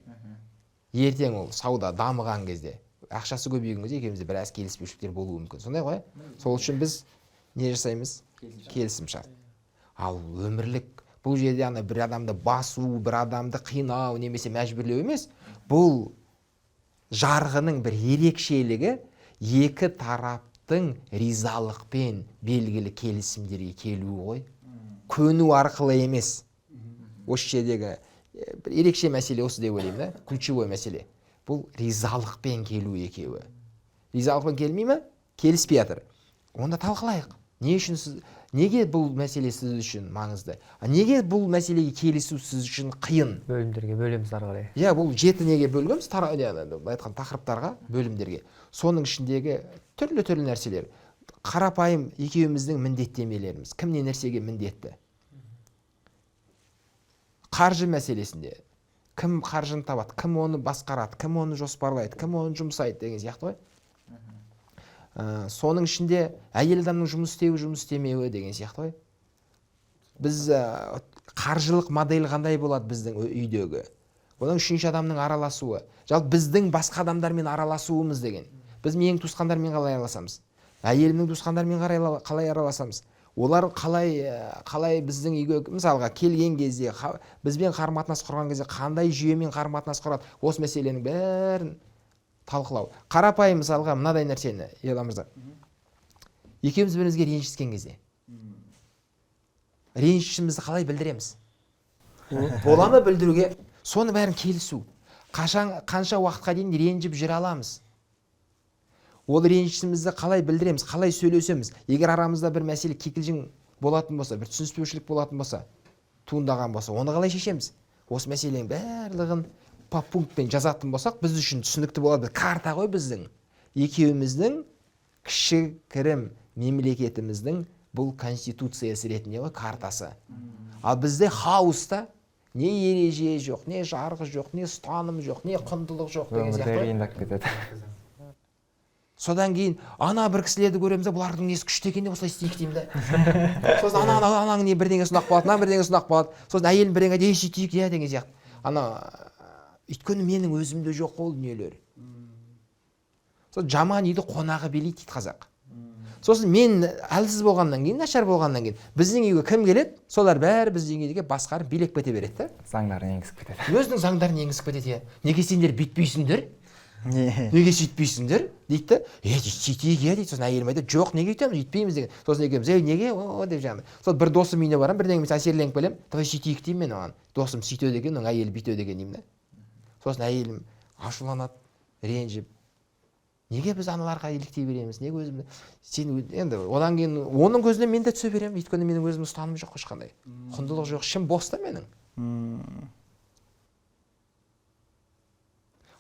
ертең ол сауда дамыған кезде, ақшасы көбейген кезде екеумізде біраз келіспеушіліктер болуы мүмкін. Сондай ғой? Сол үшін біз не жасаймыз? Келісім шарт. Ал өмірлік бұл жерде бір адамды басу, бір адамды қинау немесе мәжбүрлеу емес. Бұл жарғының бір ерекшелігі екі тараптың ризалықпен белгілі келісімдерге келуі ғой. Көну арқылы емес. Осы жердегі ерекше мәселе осы деп ойлаймын да, ключевой мәселе. Бұл ризалықпен келу екеуі. Ризалықпен келмей ме? Келіспей жатыр. Онда талқылайық. Неге бұл мәселе сіз үшін маңызды? Неге бұл мәселеге келісу сіз үшін қиын? Бөлімдерге бөлеміз ары қарай. Иә, бұл 7 неге бөлгенбіз? Айтқан тақырыптарға, бөлімдерге. Соның ішіндегі түрлі нәрселер. Қарапайым екеуміздің міндеттемелеріміз. Кім не нәрсеге міндетті? Қаржы мәселесінде кім қаржыны табады, кім оны басқарады, кім оны жоспарлайды, кім оны жұмсайды деген сияқты ғой. Соның ішінде әйел адамның жұмыс істеуі, жұмыс істемеуі деген сияқты ғой. Біз қаржылық модель қандай болады біздің үйдегі? Оның үшінші адамның араласуы. Жалпы біздің басқа адамдармен араласуымыз деген. Біз менің туысқандармен қалай араласамыз? Әйелімнің туысқандармен қалай араласамыз? Олар қалай біздің үйге мысалға келген кезде, бізбен қарым-қатынас құрған кезде қандай жүйемен қарым-қатынас құрады? Осы мәселенің бәрін талқылау. Қарапайым мысалға мынадай нәрсені, Ерлан мырза. Екеуміз бірімізге ренжіскен кезде. Ренжішімізді қалай білдіреміз? Бола ма білдіруге? Соны бәрін келісу. Қанша уақытқа дейін ренжіп жүре аламыз? Ол ренжішімізді қалай білдіреміз, қалай сөйлесеміз? Егер арамызда бір мәселе кикілжің болатын болса, бір түсініспеушілік болатын болса, туындаған болса, оны қалай шешеміз? Осы мәселенің барлығын по пунктпен жазатын болсақ, біз үшін түсінікті болады. Карта ғой біздің. Екеуміздің кішігірім мемлекетіміздің бұл конституциясы ретінде ғой картасы. Ал бізде хаоста не ереже жоқ, не жарғы жоқ, не ұстаным жоқ, не құндылық жоқ деген сияқты. Содан кейін ана бір кісілерді көреміз, бұлардың несі күшті екен деп осылай істейік деймін да. Сосын анаң не бірдеңе сұнақ болады, бірдеңе сұнақ болады. Сосын әйелім бірдеңе дей сөйтейік деген сияқты. Өйткені менің өзімде жоқ ол дүниелер. сол жаман үйді қонағы билейді дейді қазақ. Сосын мен әлсіз болғаннан кейін, нашар болғаннан кейін біздің үйге кім келеді, солар бәрі біздің үйге басқарып билеп кете береді да. Заңдарын енгізіп кетеді. Өзінің заңдарын енгізіп кетеді. Неге сендер бүйтпейсіңдер? Неге сөйтпейсіңдер дейді да. Сөйтейік дейді. Сосын әйелім айтады, жоқ, неге өйтеміз, өйтпейміз деген. Сосын екеуміз, неге деп жаңағы. Сол бір досым үйіне барамын, бірдеңе әсерленіп келемін, давай сөйтейік деймін мен оған. Досым сөйтеді екен, оның әйелі бүйтеді екен деймін да. Сосын әйелім ашуланады, ренжіп, неге біз аналарға еліктей береміз, неге өзімді, сен енді одан кейін оның көзіне мен де түсе беремін, өйткені менің өзімнің ұстанымым жоқ, ешқандай құндылық жоқ, ішім бос та менің.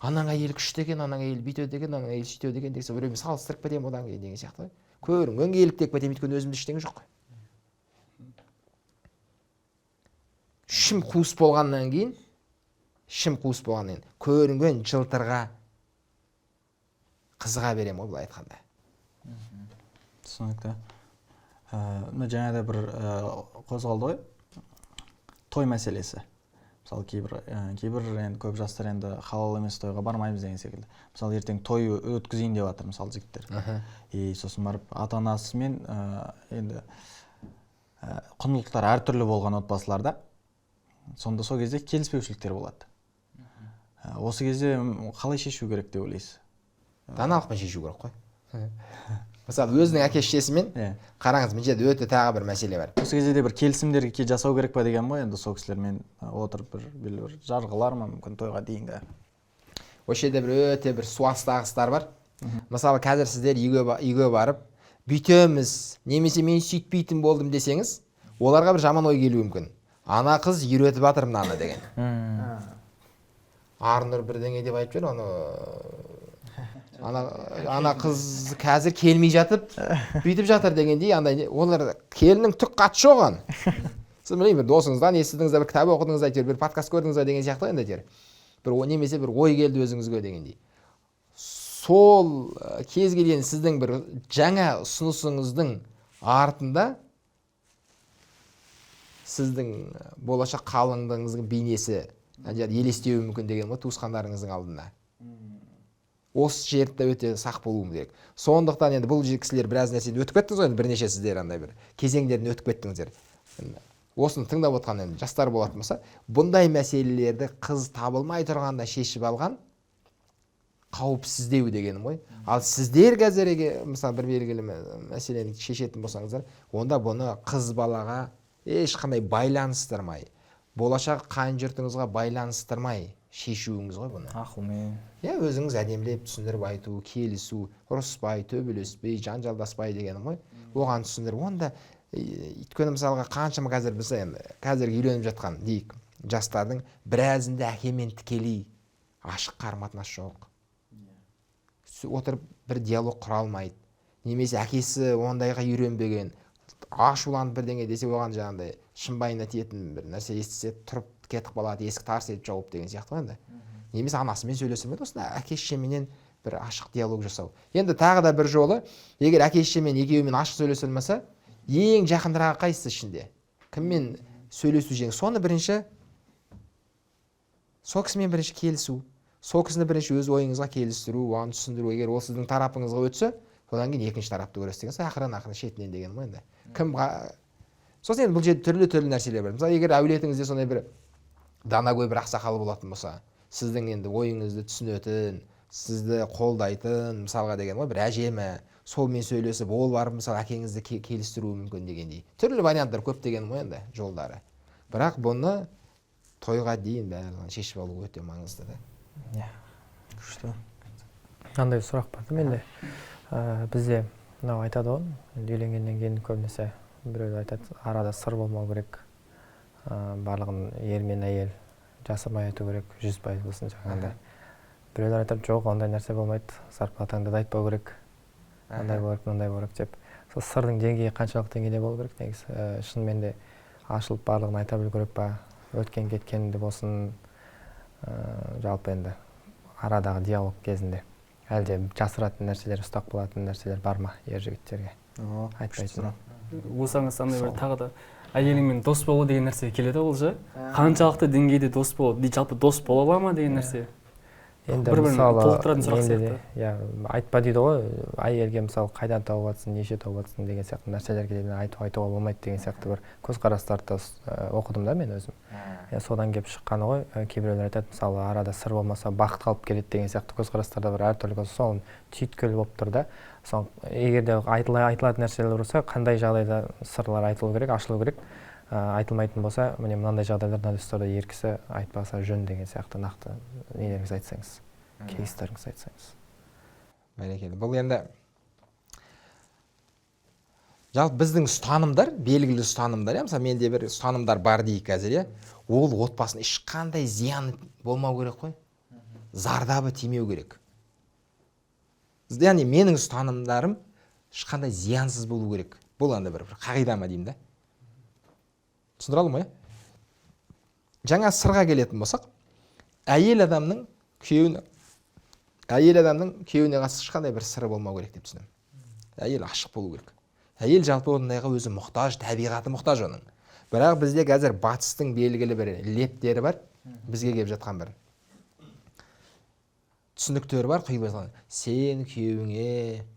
Анаң әйел күшті екен, анаң әйел бүйтеді екен, анаң әйел сөйтеді екен десе біреумен салыстырып кетемін одан кейін деген сияқты. Көрінгенге еліктеп кетемін, өйткені өзімде ештеңе жоқ. Ішім қуыс болғаннан кейін, көрінген жылтырға қызыға берем ғой, былай айтқанда. Түсінікті. Жаңа да бір қозғалды ғой, той мәселесі. Мысалы кейбір енді көп жастар енді халал емес тойға бармаймыз деген секілді. Мысалы ертең той өткізейін деп жатыр мысалы жігіттер. Сосын барып ата-анасымен енді құндылықтар әртүрлі болған отбасыларда сонда сол кезде келіспеушіліктер болады. Осы кезде қалай шешу керек деп ойлайсыз? Даналықпен шешу керек қой. Мысалы өзінің әке-шешесімен қараңыз, мына жерде өте тағы бір мәселе бар. Осы кезде де бір келісімдер жасау керек па деген ғой, енді сол кісілермен отырып бір жарғылар ма мүмкін тойға дейінгі. Осы жерде бір өте бір суастағыстар бар. Мысалы қазір сіздер үйге барып, бүйтеміз, немесе мен сөйтпейтін болдым десеңіз, оларға бір жаман ой келуі мүмкін. Ана қыз үйретіп жатыр мынаны деген. Арнұр бірдеңе деп айтып жүр, ана қыз қазір келмей жатып, бүйтіп жатыр дегендей, олар келінің түк қатысы жоқ оған. Сіз білмеймін, бір досыңыздан естідіңіздер, бір кітап оқыдыңыздар, бір подкаст көрдіңіздер деген сияқты енді бір немесе бір ой келді өзіңізге дегендей. Сол кез келген сіздің бір жаңа ұсынысыңыздың артында сіздің болашақ қалыңдығыңыздың бейнесі елестеуі мүмкін деген ғой туысқандарыңыздың алдында. Осы жерде өте сақ болуым керек. Сондықтан енді бұл кісілер біраз нәрсені өтіп кеттіңіз ғой, бірнеше сіздер андай бір кезеңдерін өтіп кеттіңіздер. Осыны тыңдап отқан енді жастар болатын болса, бұндай мәселелерді қыз табылмай тұрғанда шешіп алған қауіпсіздеу дегенім ғой. Ал сіздер қазірге мысалы бір белгілі мәселені шешетін болсаңыздар, онда бұны қыз балаға ешқандай байланыстырмай, болашақ қайын жұртыңызға байланыстырмай шешуіңіз ғой бұны. Ақылмен. Өзіңіз әдемілеп түсіндіріп айту, келісу, ұрыспай, төбелеспей, жанжалдаспай дегенім ғой. Оған түсіндіріп, онда өйткені мысалға қаншама қазір біз қазір үйленіп жатқан дейік жастардың біразында әкемен тікелей ашық қарым-қатынас жоқ. Отырып бір диалог құра алмайды. Немесе әкесі ондайға үйренбеген, ашуланып бірдеңе десе оған жаңағыдай шымбайына тиетін бір нәрсе естісе тұрып кетіп қалады, есік тарс етіп жауып деген сияқты ғой енді. Немесе анасымен сөйлесемеді, осында әке-шешеменен бір ашық диалог жасау. Енді тағы да бір жолы, егер әке-шешемен екеуімен ашық сөйлесе алмаса, ең жақындырақ қайсысы ішінде? Кіммен сөйлесу жеңіл? Соны бірінші сол кісімен бірінші келісу. Сол кісіні бірінші өз ойыңызға келістіру, оған түсіндіру. Егер ол сіздің тарапыңызға өтсе, содан кейін екінші тарапты көресіз деген. Ақырын шетінен деген ғой енді. Сосын енді бұл жерде түрлі нәрселер бар. Мысалы, егер әулетіңізде сондай бір данагөй бір ақсақал болатын болса, сіздің енді ойыңызды түсінетін, сізді қолдайтын, мысалға деген ғой, бір әжемі, солмен сөйлесіп, ол барып мысалы әкеңізді келістіруі мүмкін дегендей. Түрлі варианттар көп деген ғой енді жолдары. Бірақ бұны тойға дейін бәрін шешіп алу өте маңызды да. Күшті. Қандай сұрақ бар менде? Бізде мынау айтады ғой, үйленгеннен кейін көбінесе біреу айтады, арада сыр болмау керек. Барлығын ер мен әйел жасырмай айту керек, 100% болсын жаңағындай. Біреулер айтады, жоқ, ондай нәрсе болмайды, зарплатаңды да айтпау керек, андай болу керек, мындай болу керек деп. Сол сырдың деңгейі қаншалық деңгейде болу керек негізі? Шынымен де ашылып барлығын айта білу керек па? Өткен кеткенді болсын, жалпы енді арадағы диалог кезінде әлде жасыратын нәрселер, ұстап қалатын нәрселер бар ма ер жігіттерге? Айтпайтын. Осаңыз андай бір тағы да әйеліңмен дос болу деген нәрсе келеді ол же. Қаншалықты деңгейде дос болу, жалпы дос бола ала ма деген нәрсе. енді бір-бірін мысалы толықтыратын сұрақ енді де сияқты. иә айтпа дейді ғой, әйелге мысалы қайдан тауып жатсың, неше тауып жатсың деген сияқты нәрселерге де айтуға болмайды деген сияқты бір көзқарастарды оқыдым да мен өзім. Содан келіп шыққаны ғой. Кейбіреулер айтады мысалы арада сыр болмаса бақыт қалып келеді деген сияқты көзқарастарда бір әртүрлі соның түйткіл болып тұр да. Егер де айтылатын нәрселер болса, қандай жағдайда сырлар айтылу керек, ашылу керек, айтылмайтын болса, міне мынандай жағдайларда үстірді ер кісі айтпаса жөн деген сияқты нақты нелеріңіз айтсаңыз, кейстеріңіз айтсаңыз. Бәрекелді. Бұл енді жалпы біздің ұстанымдар, белгілі ұстанымдар, мысалы менде бір ұстанымдар бар дейік қазір, ол отбасына ешқандай зиян болмау керек қой. Зардабы тимеу керек. Яғни менің ұстанымдарым ешқандай зиянсыз болу керек. Бұл енді бір қағидама деймін да. Түсіндіре алдым ғой? Жаңа сырға келетін болсақ, әйел адамның күйеуіне қатысты ешқандай бір сыры болмау керек деп түсінемін. Әйел ашық болу керек. Әйел жалпы ондайға өзі мұқтаж, табиғаты мұқтаж оның. Бірақ бізде қазір батыстың белгілі бір лептері бар, бізге келіп жатқан бір түсініктері бар, құйылып сен күйеуіңе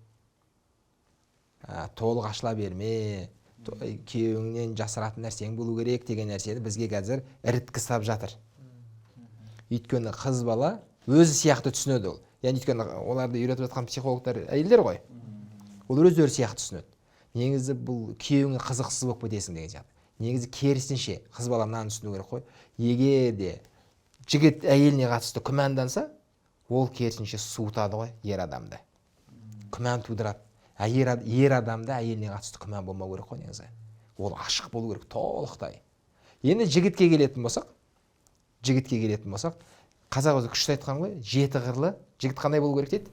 толық ашыла берме, күйеуіңнен жасыратын нәрсең болу керек деген нәрсені бізге қазір іріткі салып жатыр. Өйткені қыз бала өзі сияқты түсінеді ол. Яғни өйткені оларды үйретіп жатқан психологтар әйелдер ғой. Ол өздері сияқты түсінеді. Негізі бұл күйеуіңе қызықсыз болып кетесің деген сияқты. Негізі керісінше қыз бала мынаны түсіну керек қой. Егер де жігіт әйеліне қатысты күмәнданса, ол керісінше суытады ғой ер адамды. Күмән тудырады. Ер адамда әйеліне қатысты күмән болмау керек қой негізі. Ол ашық болу керек толықтай. Енді жігітке келетін болсақ, қазақ өзі күшті айтқан ғой, жеті қырлы, жігіт қандай болу керек дейді?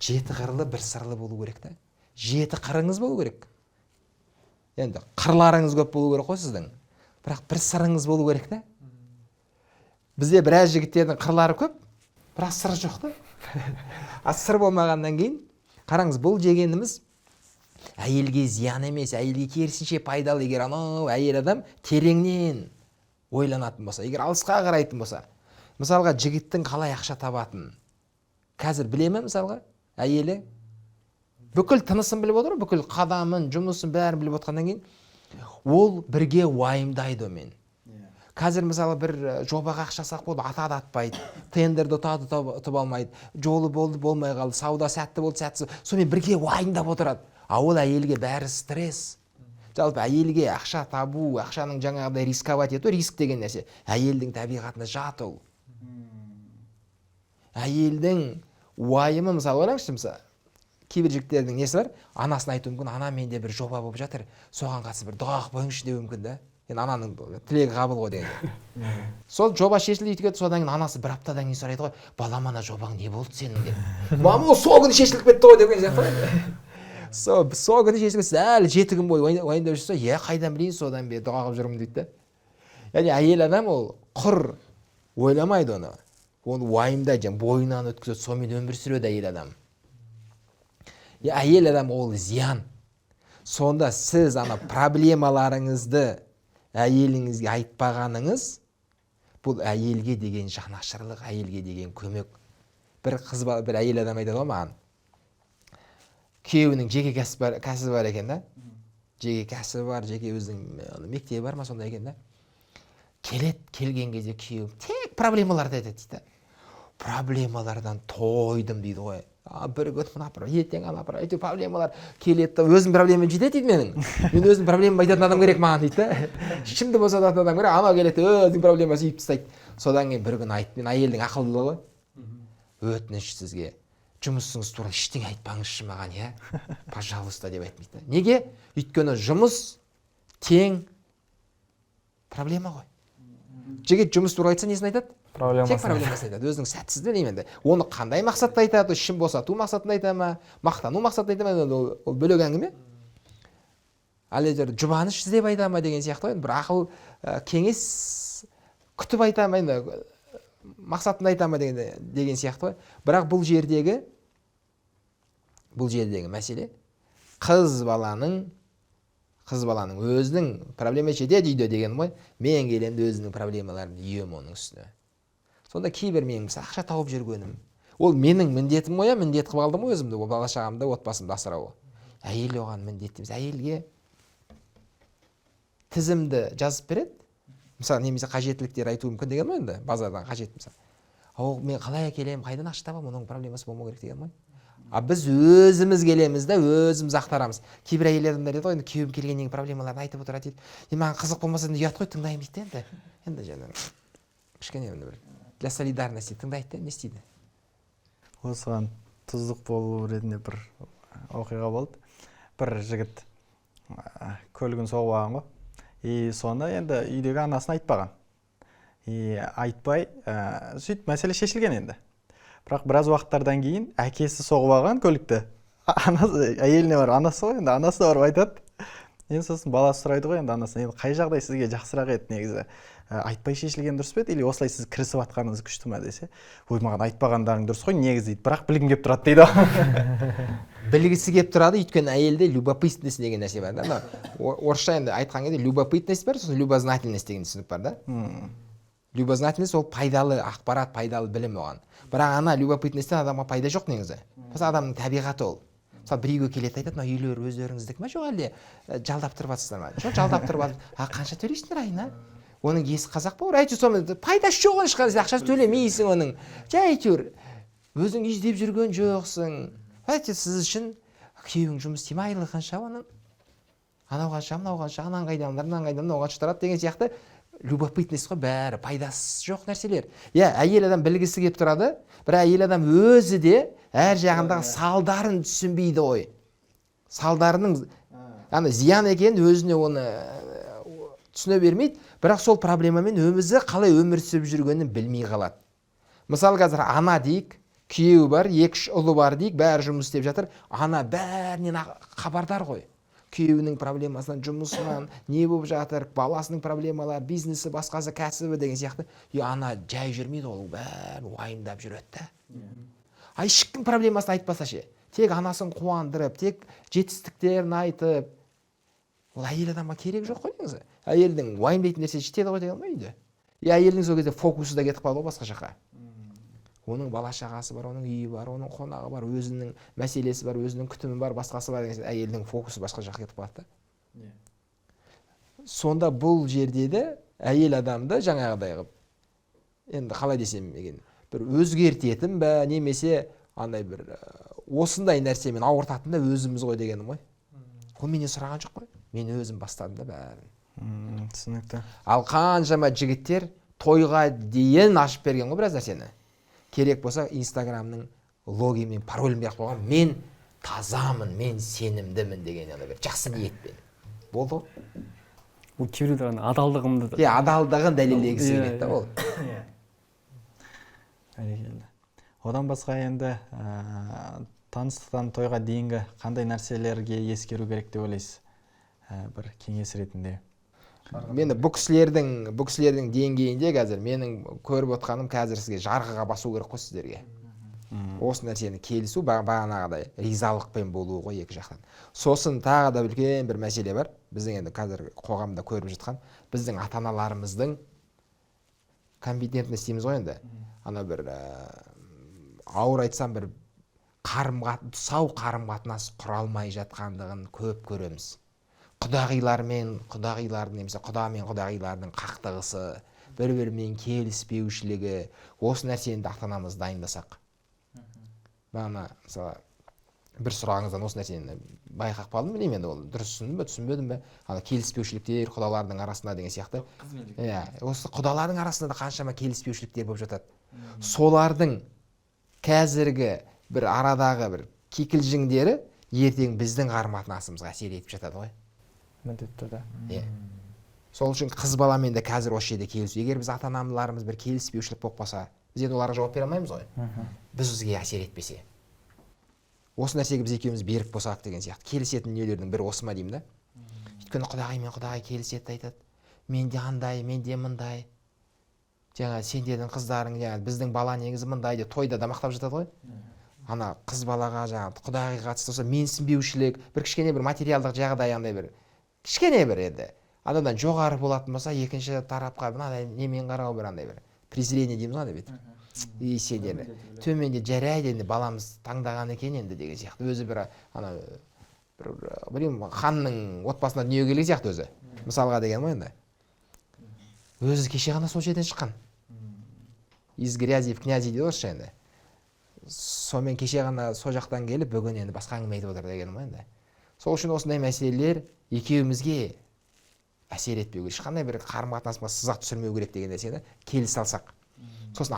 Жеті қырлы, бір сырлы болу керек та. Жеті қырыңыз болу керек. Енді қырларыңыз көп болу керек қой сіздің. Бірақ бір сырыңыз болу керек та. Бізде біраз жігіттердің қырлары көп, бірақ сыры жоқ та. Сыр болмағаннан кейін, қараңыз, бұл дегеніміз әйелге зиян емес, әйелге керісінше пайдалы. Егер анау әйел адам тереңнен ойланатын болса, егер алысқа қарайтын болса, мысалға жігіттің қалай ақша табатын қазір біле ме? Мысалға әйелі бүкіл тынысын біліп отыр, бүкіл қадамын, жұмысын бәрін біліп отқаннан кейін ол бірге уайымдайды мен. Қазір мысалы бір жобаға ақша сақ болды, атады атпайды, тендерді ұтып алмайды, жолы болды болмай қалды, сауда сәтті болды сәтсіз, сонымен бірге уайымдап отырады. Ол әйелге бәрі стресс. Жалпы әйелге ақша табу, ақшаның жаңағыдай рисковать ету, риск деген нәрсе әйелдің табиғатына жат ол. Әйелдің уайымы, мысалы ойлаңызшы, мысалы кейбір жігіттердің несі бар, анасын айтуы мүмкін, ана менде бір жоба болып жатыр, соған қатысып бір дұға қойыңызшы деуі мүмкін да. Енді ананың тілегі қабыл ғой деген. Сол жоба шешілді өйтіп кетті, содан кейін анасы бір аптадан кейін сұрайды ғой, балам, ана жобаң не болды сенің деп. Мама, сол күні шешіліп кетті ғой деген сияқты. Сол күні шешіліп кетті, әлі 7 күн бойы уайымдап жүрсе, қайдан білейін, содан бері дұға қылып жүрмін дейді да. Яғни әйел адам ол құр ойламайды оны. Оны уайымдайды, бойынан өткізеді, сонымен өмір сүреді әйел адам. Әйел адам ол зиян. Сонда сіз ана проблемаларыңызды әйеліңізге айтпағаныңыз, бұл әйелге деген жанашырлық, әйелге деген көмек. Бір әйел адам айтады ғой маған, күйеуінің жеке кәсібі бар екен да, жеке кәсібі бар, жеке өзінің мектебі бар ма, сондай екен да. Келген кезде күйеуім тек проблемаларды айтады дейді. Проблемалардан тойдым дейді ғой. Бір күн мына ертең ана проблемалар келеді, өзінің проблемамен жетеді дейді менің. Мен өзінің проблемамды айтатын адам керек маған дейді да. Шымды босататын адам керек, анау келеді, өзінің проблемасын үйіп тастайды. Содан кейін бір күн айтты, мен әйелдің ақылдылығы ғой. Өтініш сізге, жұмысыңыз туралы ештеңе айтпаңызшы маған, пожалуйста деп айтмайды. Неге? Өйткені жұмыс тең проблема ғой. Жігіт жұмыс туралы айтса несін айтады? Тек проблемасын айтады, өзінің сәтсізді деймін. Оны қандай мақсатта айтады, ішін босату мақсатында айтады ма, мақтану мақсатында айтады ма, ол бөлек әңгіме. Ал егер жұбаныш іздеп айтады ма деген сияқты ғой, бір ақыл кеңес күтіп айтады ма, мақсатында айтады ма деген сияқты ғой. Бірақ бұл жердегі мәселе қыз баланың өзінің проблема жетеді үйде деген ғой. Мен келемді өзінің проблемаларын үйем оның үстіне. сонда кейбір менің мысалы ақша тауып жүргенім ол менің міндетім ғой, міндет қылып алдым ғой өзімді, ол бала шағамды отбасымды асырау. Әйел оған міндетті емес. Әйелге тізімді жазып береді, мысалы немесе қажеттіліктер айтуы мүмкін деген ғой, енді базардан қажет мысалы. Ол мен қалай әкелемін, қайдан ақша табамын, оның проблемасы болмау керек деген ғой. А біз өзіміз келеміз да өзіміз ақтарамыз. Кейбір әйел адамдар еді ғой, енді күйеуім келгеннен проблемаларын айтып отырады дейді. Маған қызық болмаса ұят қой, тыңдаймын дейді енді жаңағы кішкене бір для солидарности тыңдайды да не істейді. Осыған тұздық болу ретінде бір оқиға болды. Бір жігіт көлігін соғып алған ғой. И соны енді үйдегі анасына айтпаған. И айтпай, сөйтіп мәселе шешілген енді. Бірақ біраз уақыттардан кейін әкесі соғып алған көлікті. Әйеліне барып, анасы ғой енді, анасы барып айтады. Енді сосын баласы сұрайды ғой енді анасына, енді қай жағдай сізге жақсырақ еді негізі? Айтпай шешілген дұрыс па еді, или осылай сіз кірісіп атқаныңыз күшті ма десе, ой, маған айтпағандарың дұрыс қой негізі дейді, бірақ білгім келіп тұрады дейді. Білгісі келіп тұрады, өйткені әйелде любопытность деген нәрсе бар да. Орысша енді айтқан кезде любопытность бар, сосын любознательность деген түсінік бар да. Любознательность ол пайдалы ақпарат, пайдалы білім оған. Бірақ ана любопытностьтен адамға пайда жоқ негізі. Мысалы адамның табиғаты ол. Мысалы бір үйге келеді, айтады, мына үйлер өздеріңіздікі ме, жоқ әлде жалдап тұрып жатсыздар ма? Жоқ, жалдап тұрып жатыр. Қанша төлейсіңдер айына? Оның есі қазақ па? Әйтеуір соны пайдасы жоқ ешқандай, ақшасы төлемейсің оның. Жай әйтеуір өзің іздеп жүрген жоқсың. Әйтеуір сіз үшін күйеуің жұмыс істей ме, айлығы қанша оның? Анау қанша, мынау қанша, анан қайдан, мынан қайдан, мынау қанша тұрады деген сияқты любопытность қой, бәрі пайдасы жоқ нәрселер. Иә, әйел адам білгісі келіп тұрады, бірақ әйел адам өзі де әр жағындағы салдарын түсінбейді ғой. Салдарының зиян екенін өзіне оны түсіне бермейді, бірақ сол проблемамен өзі қалай өмір сүріп жүргенін білмей қалады. Мысалы қазір ана дейік, күйеуі бар, 2-3 ұлы бар дейік, бәрі жұмыс істеп жатыр, ана бәрінен хабардар ғой. Күйеуінің проблемасынан, жұмысынан, не болып жатыр, баласының проблемалары, бизнесі, басқасы, кәсібі деген сияқты. Ана жай жүрмейді, ол бәрін уайымдап жүреді да. Ешкім проблемасын айтпаса ше, тек анасын қуандырып, тек жетістіктерін айтып, ол әйел адамға керек жоқ қой негізі. Әйелдің уайымдайтын нәрсе жетеді ғой деген ғой үйде. Әйелдің сол кезде фокусы да кетіп қалды ғой басқа жаққа. Оның бала шағасы бар, оның үйі бар, оның қонағы бар, өзінің мәселесі бар, өзінің күтімі бар, басқасы бар деген әйелдің фокусы басқа жаққа кетіп қалады да. Сонда бұл жерде де әйел адамды жаңағыдай қылып, енді қалай десем екен, бір өзгертетін бә, немесе андай бір осындай нәрсемен ауыртатын да өзіміз ғой дегенім ғой. Ол менен сұраған жоқ қой, мен өзім бастадым да бәрін. Түсінікті. Ал қаншама жігіттер тойға дейін ашып берген ғой біраз нәрсені. Керек болса Инстаграмның логин мен паролін бияқ қойған, мен тазамын, мен сенімдімін деген бір жақсы ниетпен. Болды ғой? Ол кейбіреулер адалдығымды. Адалдығын дәлелдегісі келеді да ол. Бәрекелді. Одан басқа енді таныстықтан тойға дейінгі қандай нәрселерге ескеру керек деп ойлайсыз? Бір кеңес ретінде. Мені бұл кісілердің деңгейінде қазір менің көріп отқаным қазір сізге жарғыға басу керек қой сіздерге. Осы нәрсені келісу, бағанағыдай ризалықпен болу ғой екі жақтан. Сосын тағы да үлкен бір мәселе бар. Біздің енді қазір қоғамда көріп жатқан, біздің ата-аналарымыздың компетентность дейміз ғой енді. Ана бір ауыр айтсам бір сау қарым-қатынас құра алмай жатқандығын көп көреміз. Құдағилардың немесе құда мен құдағилардың қақтығысы, бір-бірімен келіспеушілігі, осы нәрсені ата-анамыз дайындасақ. Бағана мысалы бір сұрағыңыздан осы нәрсені байқап қалдым, білмеймін енді ол дұрыс түсіндім бе, түсінбедім бе? Ана келіспеушіліктер құдалардың арасында деген сияқты. Иә, осы құдалардың арасында да қаншама келіспеушіліктер болып жатады. Солардың қазіргі бір арадағы бір кикілжіңдері ертең біздің қарым-қатынасымызға әсер етіп жатады ғой. Міндетті да. Сол үшін қыз баламен де қазір осы жерде келісу. Егер біз ата-аналарымыз бір келіспеушілік болып қалса, біз енді оларға жауап бере алмаймыз ғой. Бізге әсер етпесе. Осы нәрсеге біз екеуміз берік болсақ деген сияқты. Келісетін дүниелердің бірі осы ма деймін да. Өйткені құдағай мен құдағай келіседі айтады. Менде андай, менде мындай. Жаңа сендердің қыздарың, біздің бала негізі мындай деп тойда да мақтап жатады ғой. Ана қыз балаға жаңағы құдағайға қатысты болса менсінбеушілік, бір кішкене бір материалдық жағдай андай бір кішкене бір еді. Адамдан жоғары болатын болса, екінші тарапқа мынадай немен қарау бір андай бір презрение дейміз ғой деп еді сен енді төменде жарайды енді баламыз таңдаған екен енді деген сияқты өзі бір ана бір білмеймін ханның отбасында дүниеге келген сияқты өзі мысалға деген ғой енді өзі кеше ғана сол жерден шыққан из грязи в князи дейді орысша енді сонымен кеше ғана сол жақтан келіп бүгін енді басқа әңгіме айтып отыр дегенім ғой енді сол үшін осындай мәселелер екеумізге әсер етпеу керек ешқандай бір қарым қатынасыма сызат түсірмеу керек деген нәрсені келісе алсақ сосын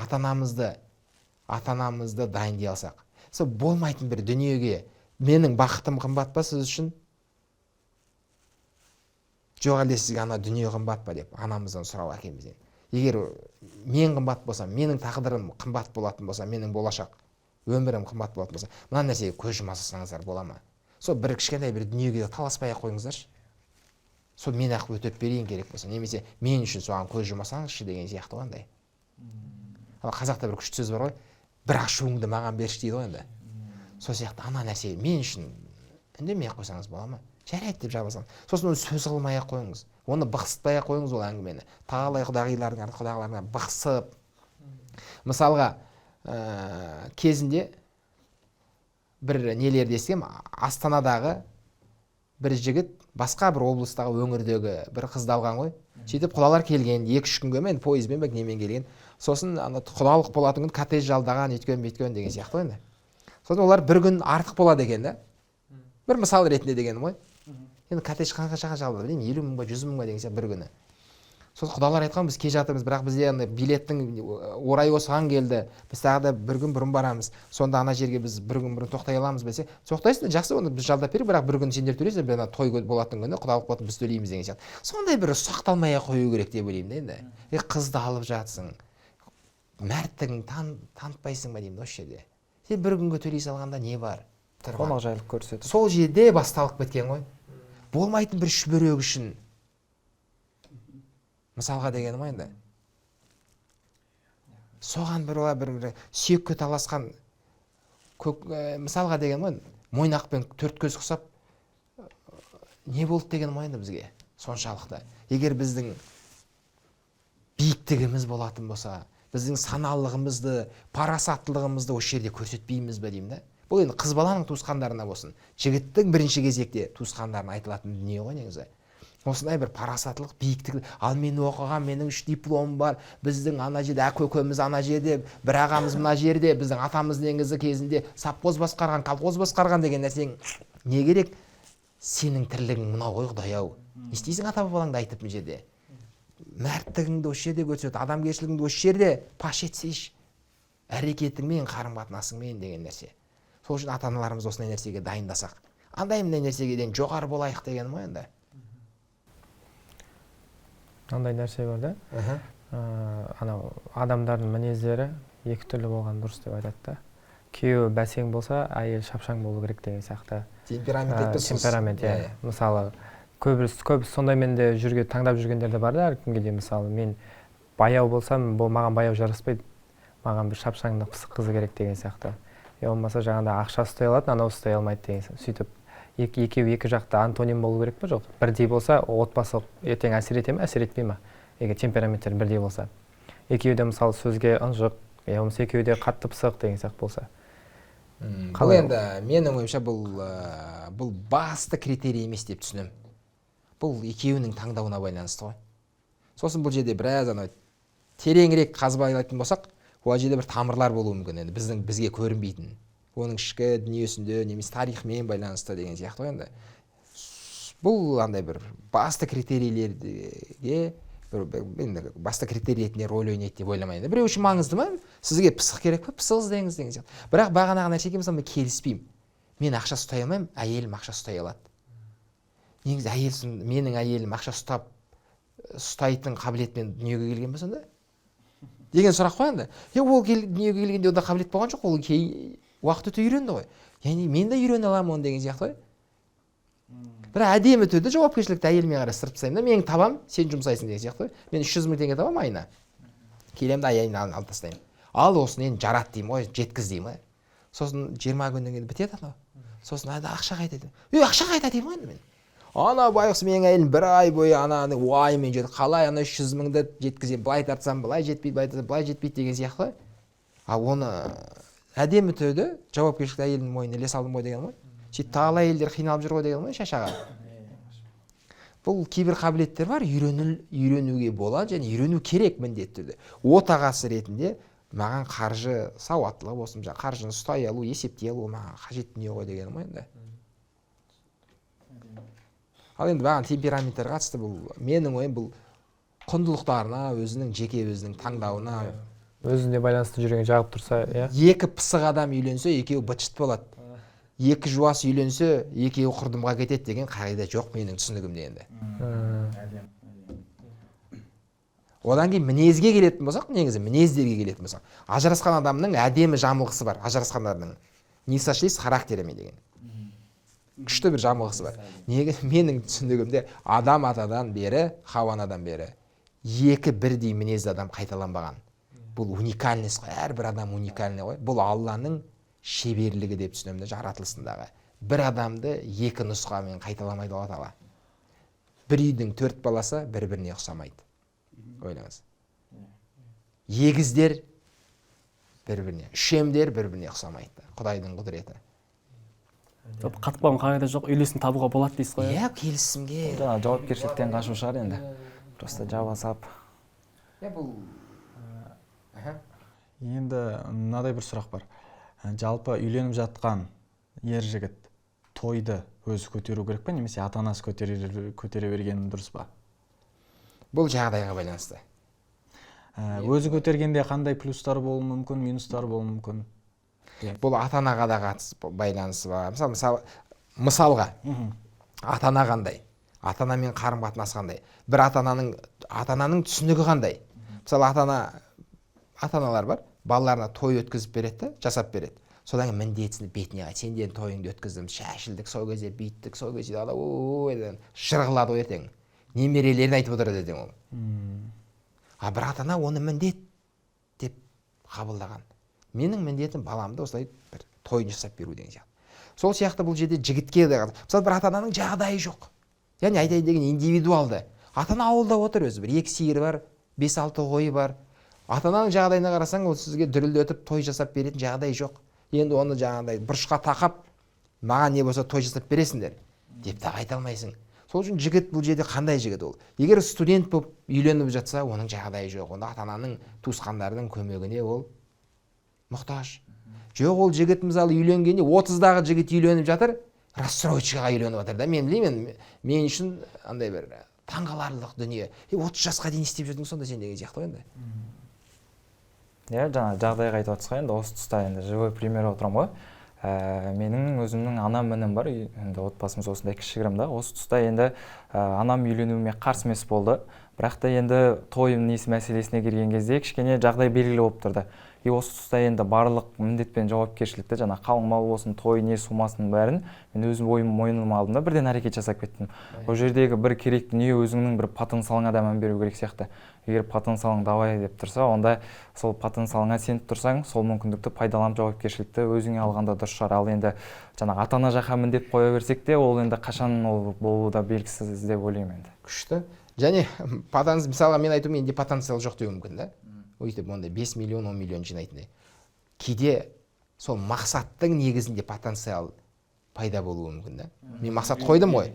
ата анамызды дайындай алсақ сол болмайтын бір дүниеге менің бақытым қымбат па сіз үшін жоқ әлде сізге ана дүние қымбат па деп анамыздан сұрау әкемізден егер мен қымбат болсам менің тағдырым қымбат болатын болса менің болашақ өмірім қымбат болатын болса мына нәрсеге көз жұмасаңыздар бола ма сол бір кішкентай бір дүниеге таласпай ақ қойыңыздаршы сол мен ақ өтеп берейін керек болса немесе мен үшін соған көз жұмасаңызшы деген сияқты ғой андай қазақта бір күшті сөз бар ғой бір ашуыңды маған берші дейді ғой енді сол сияқты ана нәрсе мен үшін үндемей ақ қойсаңыз бола ма жарайды деп жаба салыңыз сосын оны сөз қылмай ақ қойыңыз оны бықсытпай ақ қойыңыз ол әңгімені талай құдағиларына бықсып мысалға кезінде бір нелерді естігем астанадағы бір жігіт басқа бір облыстағы өңірдегі бір қызды алған ғой сөйтіп құдалар келген 2-3 күнге мен пойызбен бәк немен келген сосын ана құдалық болатын күн коттедж жалдаған өйткен бүйткен деген сияқты ғой енді сосын олар бір күн артық болады екен да бір мысал ретінде дегенім ғой енді коттедж қаншаға жалдады білмеймін 50 мың ба 100 мың ба деген сияқты бір күні сосын құдалар айтқан біз келе жатырмыз бірақ бізде андай билеттің орайы осыған келді біз тағы да бір күн бұрын барамыз сонда ана жерге біз бір күн бұрын тоқтай аламыз бесе тоқтайсыңдар жақсы оны біз жалдап берейік бірақ бір күн сендер төлейсіңдер біз ана той болатын күні құдалық болатын біз төлейміз деген сияқты сондай бір сақталмай ақ қою керек деп ойлаймын да енді қызды алып жатсың мәрттігін танытпайсың ба деймін осы жерде сен бір күнге төлей салғанда не бар қонақжайлық көрсетіп сол жерде басталып кеткен ғой болмайтын бір шүберек үшін мысалға дегенім ғой енді соған бір сүйекке таласқан мысалға деген ғой мойнақпен төрт көз қысап не болды деген ғой енді бізге соншалықты егер біздің биіктігіміз болатын болса біздің саналылығымызды парасаттылығымызды осы жерде көрсетпейміз бе деймін да бұл енді қыз баланың туысқандарына болсын жігіттің бірінші кезекте туысқандарына айтылатын дүние ғой негізі осындай бір парасаттылық биіктік ал мен оқыған менің 3 дипломым бар біздің ана жерде көкеміз ана жерде бір ағамыз мына жерде біздің атамыз негізі кезінде совхоз басқарған колхоз басқарған деген нәрсең не керек сенің тірлігің мынау ғой құдай ау не істейсің ата бабалаңды айтып мына жерде мәрттігіңді осы жерде көрсет адамгершілігіңді осы жерде паш етсейші әрекетіңмен қарым қатынасыңмен деген нәрсе сол үшін ата аналарымыз осындай нәрсеге дайындасақ андай мындай нәрсегеден жоғары болайық дегенім ғой енді андай нәрсе бар да анау адамдардың мінездері екі түрлі болған дұрыс деп айтады да күйеуі бәсең болса әйел шапшаң болу керек деген сияқты темперамент иә мысалы көбісі сондаймен де таңдап жүргендер де бар да әркімге де мысалы мен баяу болсам бұл маған баяу жараспайды маған бір шапшаңдық пысық қызы керек деген сияқты болмаса жаңағыда ақша ұстай алады анау ұстай алмайды деген сияқты сөйтіп екеуі екі жақты антоним болу керек па жоқ бірдей болса отбасы ертең әсер ете ме әсер етпей ма егер темпераменттер бірдей болса екеуі де мысалы сөзге ынжық болмаса екеуі де қатты пысық деген сияқты болса бұл енді менің ойымша бұл басты критерий емес деп түсінемін бұл екеуінің таңдауына байланысты ғой сосын бұл жерде біраз ана тереңірек қазып алатын болсақ ол жерде бір тамырлар болуы мүмкін енді бізге көрінбейтін оның ішкі дүниесінде немесе тарихымен байланысты деген сияқты ғой енді бұл андай бір басты критерийлерге енді басты критерий ретінде роль ойнайды деп ойламаймын біреу үшін маңызды ма сізге пысық керек па пысық іздеңіз деген сияқты бірақ бағанағы нәрсеге мысалы мен келіспеймін мен ақша ұстай алмаймын әйелім ақша ұстай алады негізі менің әйелім ақша ұстайтын қабілетпен дүниеге келген бе сонда деген сұрақ қой енді ол дүниеге келгенде онда қабілет болған жоқ ол уақыт өте үйренді ғой яғни мен де үйрене аламын оны деген сияқты ғой бірақ әдемі түрде жауапкершілікті әйеліме қарай ысырып тастаймын да мен табам сен жұмсайсың деген сияқты ғой мен 300 мың теңге табамын айына келемін да әйелімді алып тастаймын ал осыны енді жарат деймін ғой жеткіз деймін ғой сосын 20 күннен кейін бітеді анау сосын ақша қайда деймін ақша қайда деймін ғой енді мен ана байғұс менің әйелім 1 ай бойы ананы уайыммен жүрді, қалай ана 300 000-ды жеткіземін, былай тартсам былай жетпейді, былай тартсам былай жетпейді деген сияқты. Оны әдемі түрде жауапкершілікті әйелдің мойнына іле салдым ғой деген ғой. Сөйтіп талай әйелдер қиналып жүр ғой деген ғой шашаға. Бұл кейбір қабілеттер бар, үйренуге болады және үйрену керек міндетті түрде. Отағасы ретінде маған қаржы сауаттылығы болсын, қаржыны ұстай алу, есептей алу маған қажет дүние ғой дегенім ғой енді. Ал енді маған темпераменттер қатысты бұл менің ойым, бұл құндылықтарына, өзінің жеке өзінің таңдауына. Өзіне байланысты жүрегін жағып тұрса, иә. Екі пысық адам үйленсе, екеуі быт-шыт болады. Екі жуас үйленсе, екеуі құрдымға кетеді деген қағида жоқ менің түсінігімде енді. Одан кейін мінезге келетін болсақ, негізі мінездерге келетін болсақ, ажырасқан адамның әдемі жамылғысы бар, ажырасқандардың. Не сошлись с характерами деген. Күшті бір жамылғысы бар. Менің түсінігімде адам атадан бері, Хауа анадан бері екі бірдей мінезді адам қайталанбаған. Бұл уникальность қой, әрбір адам уникальный ғой. Бұл Алланың шеберлігі деп түсінемін, жаратылысындағы. Бір адамды екі нұсқамен қайталамайды Алла Тағала. Бір үйдің 4 баласы бір-біріне ұқсамайды. Ойлаңыз. Егіздер бір-біріне, үшемдер бір-біріне ұқсамайды. Құдайдың құдіреті. Қатып қалған қағида жоқ, үйлесім табуға болады дейсіз ғой. Иә, келісімге. Жаңа жауапкершіліктен қашу шығар енді. Просто жаба сап. Бұл Енді мынадай бір сұрақ бар. Жалпы үйленіп жатқан ер жігіт тойды өзі көтеру керек пе, немесе ата-анасы көтере бергені дұрыс па? Бұл жағдайға байланысты. Өзі көтергенде қандай плюстар болуы мүмкін, минустар болуы мүмкін? Бұл ата-анаға да байланысы бар. Мысалға, ата-ана қандай? Ата-анамен қарым-қатынас қандай? Бір ата-ананың түсінігі қандай? Мысалы, ата-аналар бар, балаларына той өткізіп береді, жасап береді. Содан міндетсін бетіне айт, сенден тойыңды өткіздім, шашылдық, сол кезде бүйттік, сол кезде жырғылады ғой ертең. Немерелерін айтып отырады ертең ол. Бір ата-ана оны міндет деп қабылдаған. Менің міндетім баламды осылай бір той жасап беру деген сияқты. Сол сияқты бұл жерде жігітке де мысалы бір ата-ананың жағдайы жоқ. Яғни айтайын деген индивидуалды. Ата-ана ауылда отыр өзі, бір 2 сиыры бар, 5-6 қойы бар. Ата-ананың жағдайына қарасаң, ол сізге дүрілдетіп той жасап беретін жағдай жоқ. Енді оны жаңағыдай бұрышқа тақап, маған не болса той жасап бересіңдер деп те айта алмайсың. Сол үшін жігіт бұл жерде қандай жігіт ол? Егер студент болып үйленіп жатса, оның жағдайы жоқ. Онда ата-ананың, туысқандардың көмегіне ол мұқтаж. Жоқ, ол жігіт мысалы үйленгенде 30-дағы жігіт үйленіп жатыр, расстройщикаға үйленіп жатыр да. Мен білемін, мен үшін андай бір таңғаларлық дүние. 30 жасқа дейін істеп жүрдің сонда сен деген сияқты ғой енді. Иә, жаңа жағдайға айтып жатсыз ғой, енді осы тұста енді живой пример отырамын ғой. Менің өзімнің анам інім бар, енді отбасымыз осындай кішігірім да. Осы тұста енді анам үйленуіме қарсы емес болды. Бірақ та енді тойым несі мәселесіне келген кезде кішкене жағдай белгілі болып тұрды. Осы тұста енді барлық міндет пен жауапкершілікті жаңа қалыңмал болсын, той не сумасының бәрін мен өзім мойныма алдым да бірден әрекет жасап кеттім. Ол жердегі бір керек дүние өзіңнің бір потенциалыңа да мән беру керек сияқты. Егер потенциалың давай деп тұрса, онда сол потенциалыңа сеніп тұрсаң, сол мүмкіндікті пайдаланып жауапкершілікті өзіңе алғанда дұрыс шығар. Ал енді жаңа ата-ана жаққа міндет қоя берсек те, ол енді қашан ол болуы да белгісіз деп ойлаймын енді. Күшті. Және мысалға мен айтуым менде потенциал жоқ деуім мүмкін да. Өйтіп онда 5 миллион, 10 миллион жинайтындай. Кейде сол мақсаттың негізінде потенциал пайда болуы мүмкін да. Мен мақсат қойдым ғой.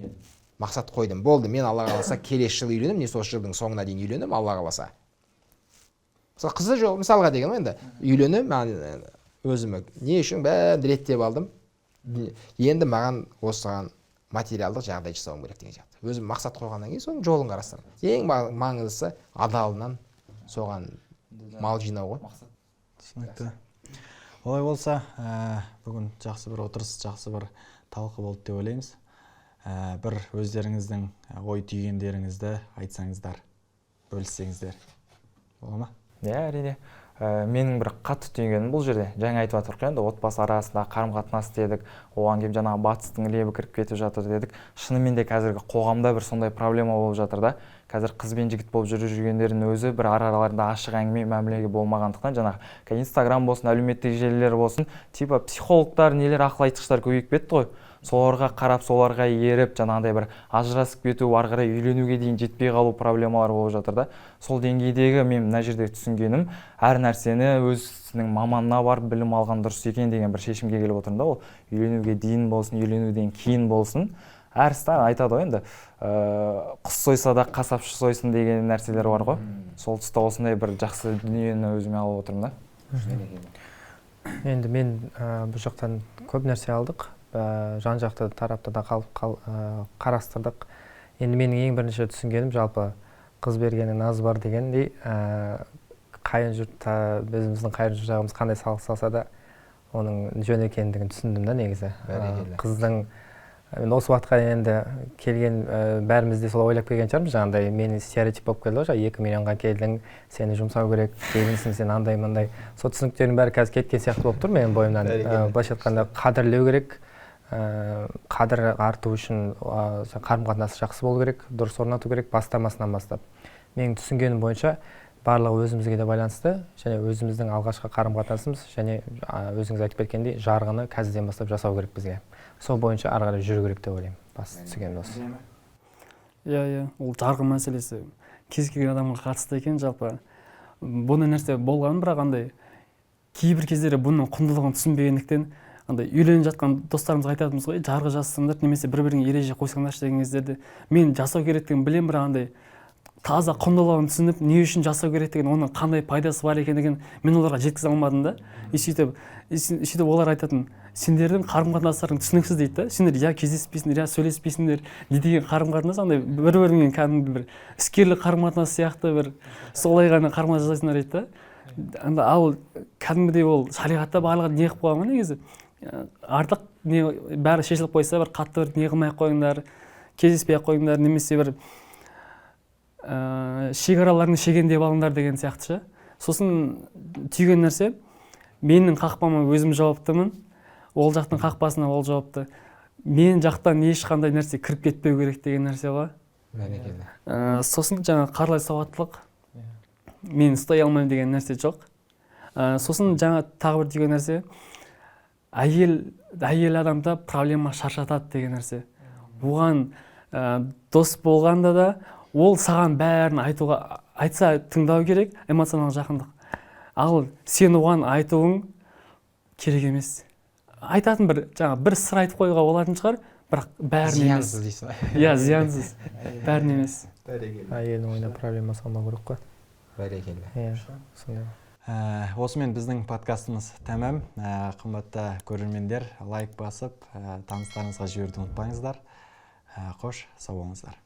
Мақсат қойдым. Болды, мен Алла қаласа келесі жылы үйленем, не сол жылдың соңына дейін үйленем, Алла қаласа. Мысалы қызы жоқ, мысалға деген ғой енді. Үйленем, мен өзіме не үшін бәрін реттеп алдым. Енді маған осыған материалдық жағдай жасауым керек деген сияқты. Өзім мақсат қойғаннан кейін соның жолын қарастырам. Ең маңыздысы адалынан соған мал жинау ғой. Түсінікті. Олай болса, бүгін жақсы бір отырыс, жақсы бір талқы болды деп ойлаймыз. Бір өздеріңіздің ой түйгендеріңізді айтсаңыздар, бөліссеңіздер. Бола ма? Иә, әрине. Менің бір қатты түйгенім бұл жерде. Жаңа айтып жатырмық енді отбасы арасында қарым-қатынас дедік, оған келіп жаңағы батыстың лебі кіріп кетіп жатыр дедік. Шынымен де қазіргі қоғамда бір сондай проблема болып жатыр да. Қазір қыз бен жігіт болып жүргендердің өзі бір араларында ашық әңгіме мәмілеге болмағандықтан жаңағы Инстаграм болсын, әлеуметтік желілер болсын, типа психологтар, нелер ақыл айтқыштар көбейіп кетті ғой. соларға қарап соларға еріп жаңағыдай бір ажырасып кету ары қарай үйленуге дейін жетпей қалу проблемалар болып жатыр да. Сол деңгейдегі мен мына жерде түсінгенім әр нәрсені өзінің маманына барып білім алған дұрыс екен деген бір шешімге келіп отырмын да. Ол үйленуге дейін болсын, үйленуден кейін болсын, әр стан айтады ғой енді құс сойса да қасапшы сойсын деген нәрселер бар ғой. Сол тұста осындай бір жақсы дүниені өзіме алып отырмын да. Енді мен бұл жақтан көп нәрсе алдық, жан жақты тарапта да қарастырдық. Енді менің ең бірінші түсінгенім жалпы қыз бергеннің назы бар дегендей, қайын жұртта біздің қайын жұрт жағымыз қандай салық салса да оның жөн екендігін түсіндім да негізі. Қыздың осы уақытқа енді келген бәріміз де солай ойлап келген шығармыз, жаңағыдай мені стереотип болып келді ғой, 2 миллионға келдің, сені жұмсау керек, келінсің, сен андай мындай. Сол түсініктердің бәрі қазір кеткен сияқты болып тұр менің бойымнан. Былайша айтқанда қадірлеу керек, қадір арту үшін қарым-қатынасы жақсы болу керек, дұрыс орнату керек, бастамасынан бастап. Менің түсінгенім бойынша барлығы өзімізге де байланысты, және өзіміздің алғашқы қарым-қатынасымыз, және өзіңіз айтып кеткендей жарғыны қазірден бастап жасау керек бізге. Сол бойынша ары қарай жүру керек деп ойлаймын. Басты түсінгенім осы. Иә, ол жарғы мәселесі кез келген адамға қатысты екен жалпы. Бұндай нәрсе болған, бірақ андай кейбір кездері бұның құндылығын түсінбегендіктен андай үйленіп жатқан достарымызға айтатынбыз ғой, жарғы жазсаңдар немесе бір-біріңе ереже қойсаңдаршы деген кездерде мен жасау керектігін білемін, бірақ андай таза құндылығын түсініп, не үшін жасау керектігін, оның қандай пайдасы бар екендігін мен оларға жеткізе алмадым да. Сөйтіп олар айтатын, сендердің қарым-қатынастарың түсініксіз дейді да. Сендер я кездеспейсіңдер, я сөйлеспейсіңдер. Не деген қарым-қатынас, андай бір-біріңмен кәдімгі бір іскерлік қарым-қатынас сияқты бір солай ғана қарым-қатынас жасайсыңдар дейді да. Ал кәдімгідей ол шариғатта барлығы не қылып қойған негізі. Артық не бәрі шешіліп қойса, бір қатты бір не қылмай ақ қойыңдар, кездеспей ақ қойыңдар, немесе бір шекараларыңды шегендеп алыңдар деген сияқты ше. Сосын түйген нәрсе, менің қақпама өзім жауаптымын, ол жақтың қақпасына ол жауапты. Мен жақтан ешқандай нәрсе кіріп кетпеу керек деген нәрсе ғой. Сосын жаңа қаралай сауаттылық, мен ұстай алмаймын деген нәрсе жоқ. Сосын жаңа тағы бір түйген нәрсе, әйел адамда проблема шаршатады деген нәрсе. Оған дос болғанда да ол саған бәрін айтса тыңдау керек, эмоционалдық жақындық. Ал сен оған айтуың керек емес. Айтатын бір сыр айтып қоюға болатын шығар, бірақ бәрін емес. Зиянсыз дейсің ба? Иә, зиянсыз. Бәрін емес. Әйелдің ойына проблема салмау керек қой. Бәрекелді. Иә, сондай. Осымен біздің подкастымыз тәмам. Қымбатты көрермендер, лайк басып, таныстарыңызға жіберуді ұмытпаңыздар. Қош, сау болыңыздар.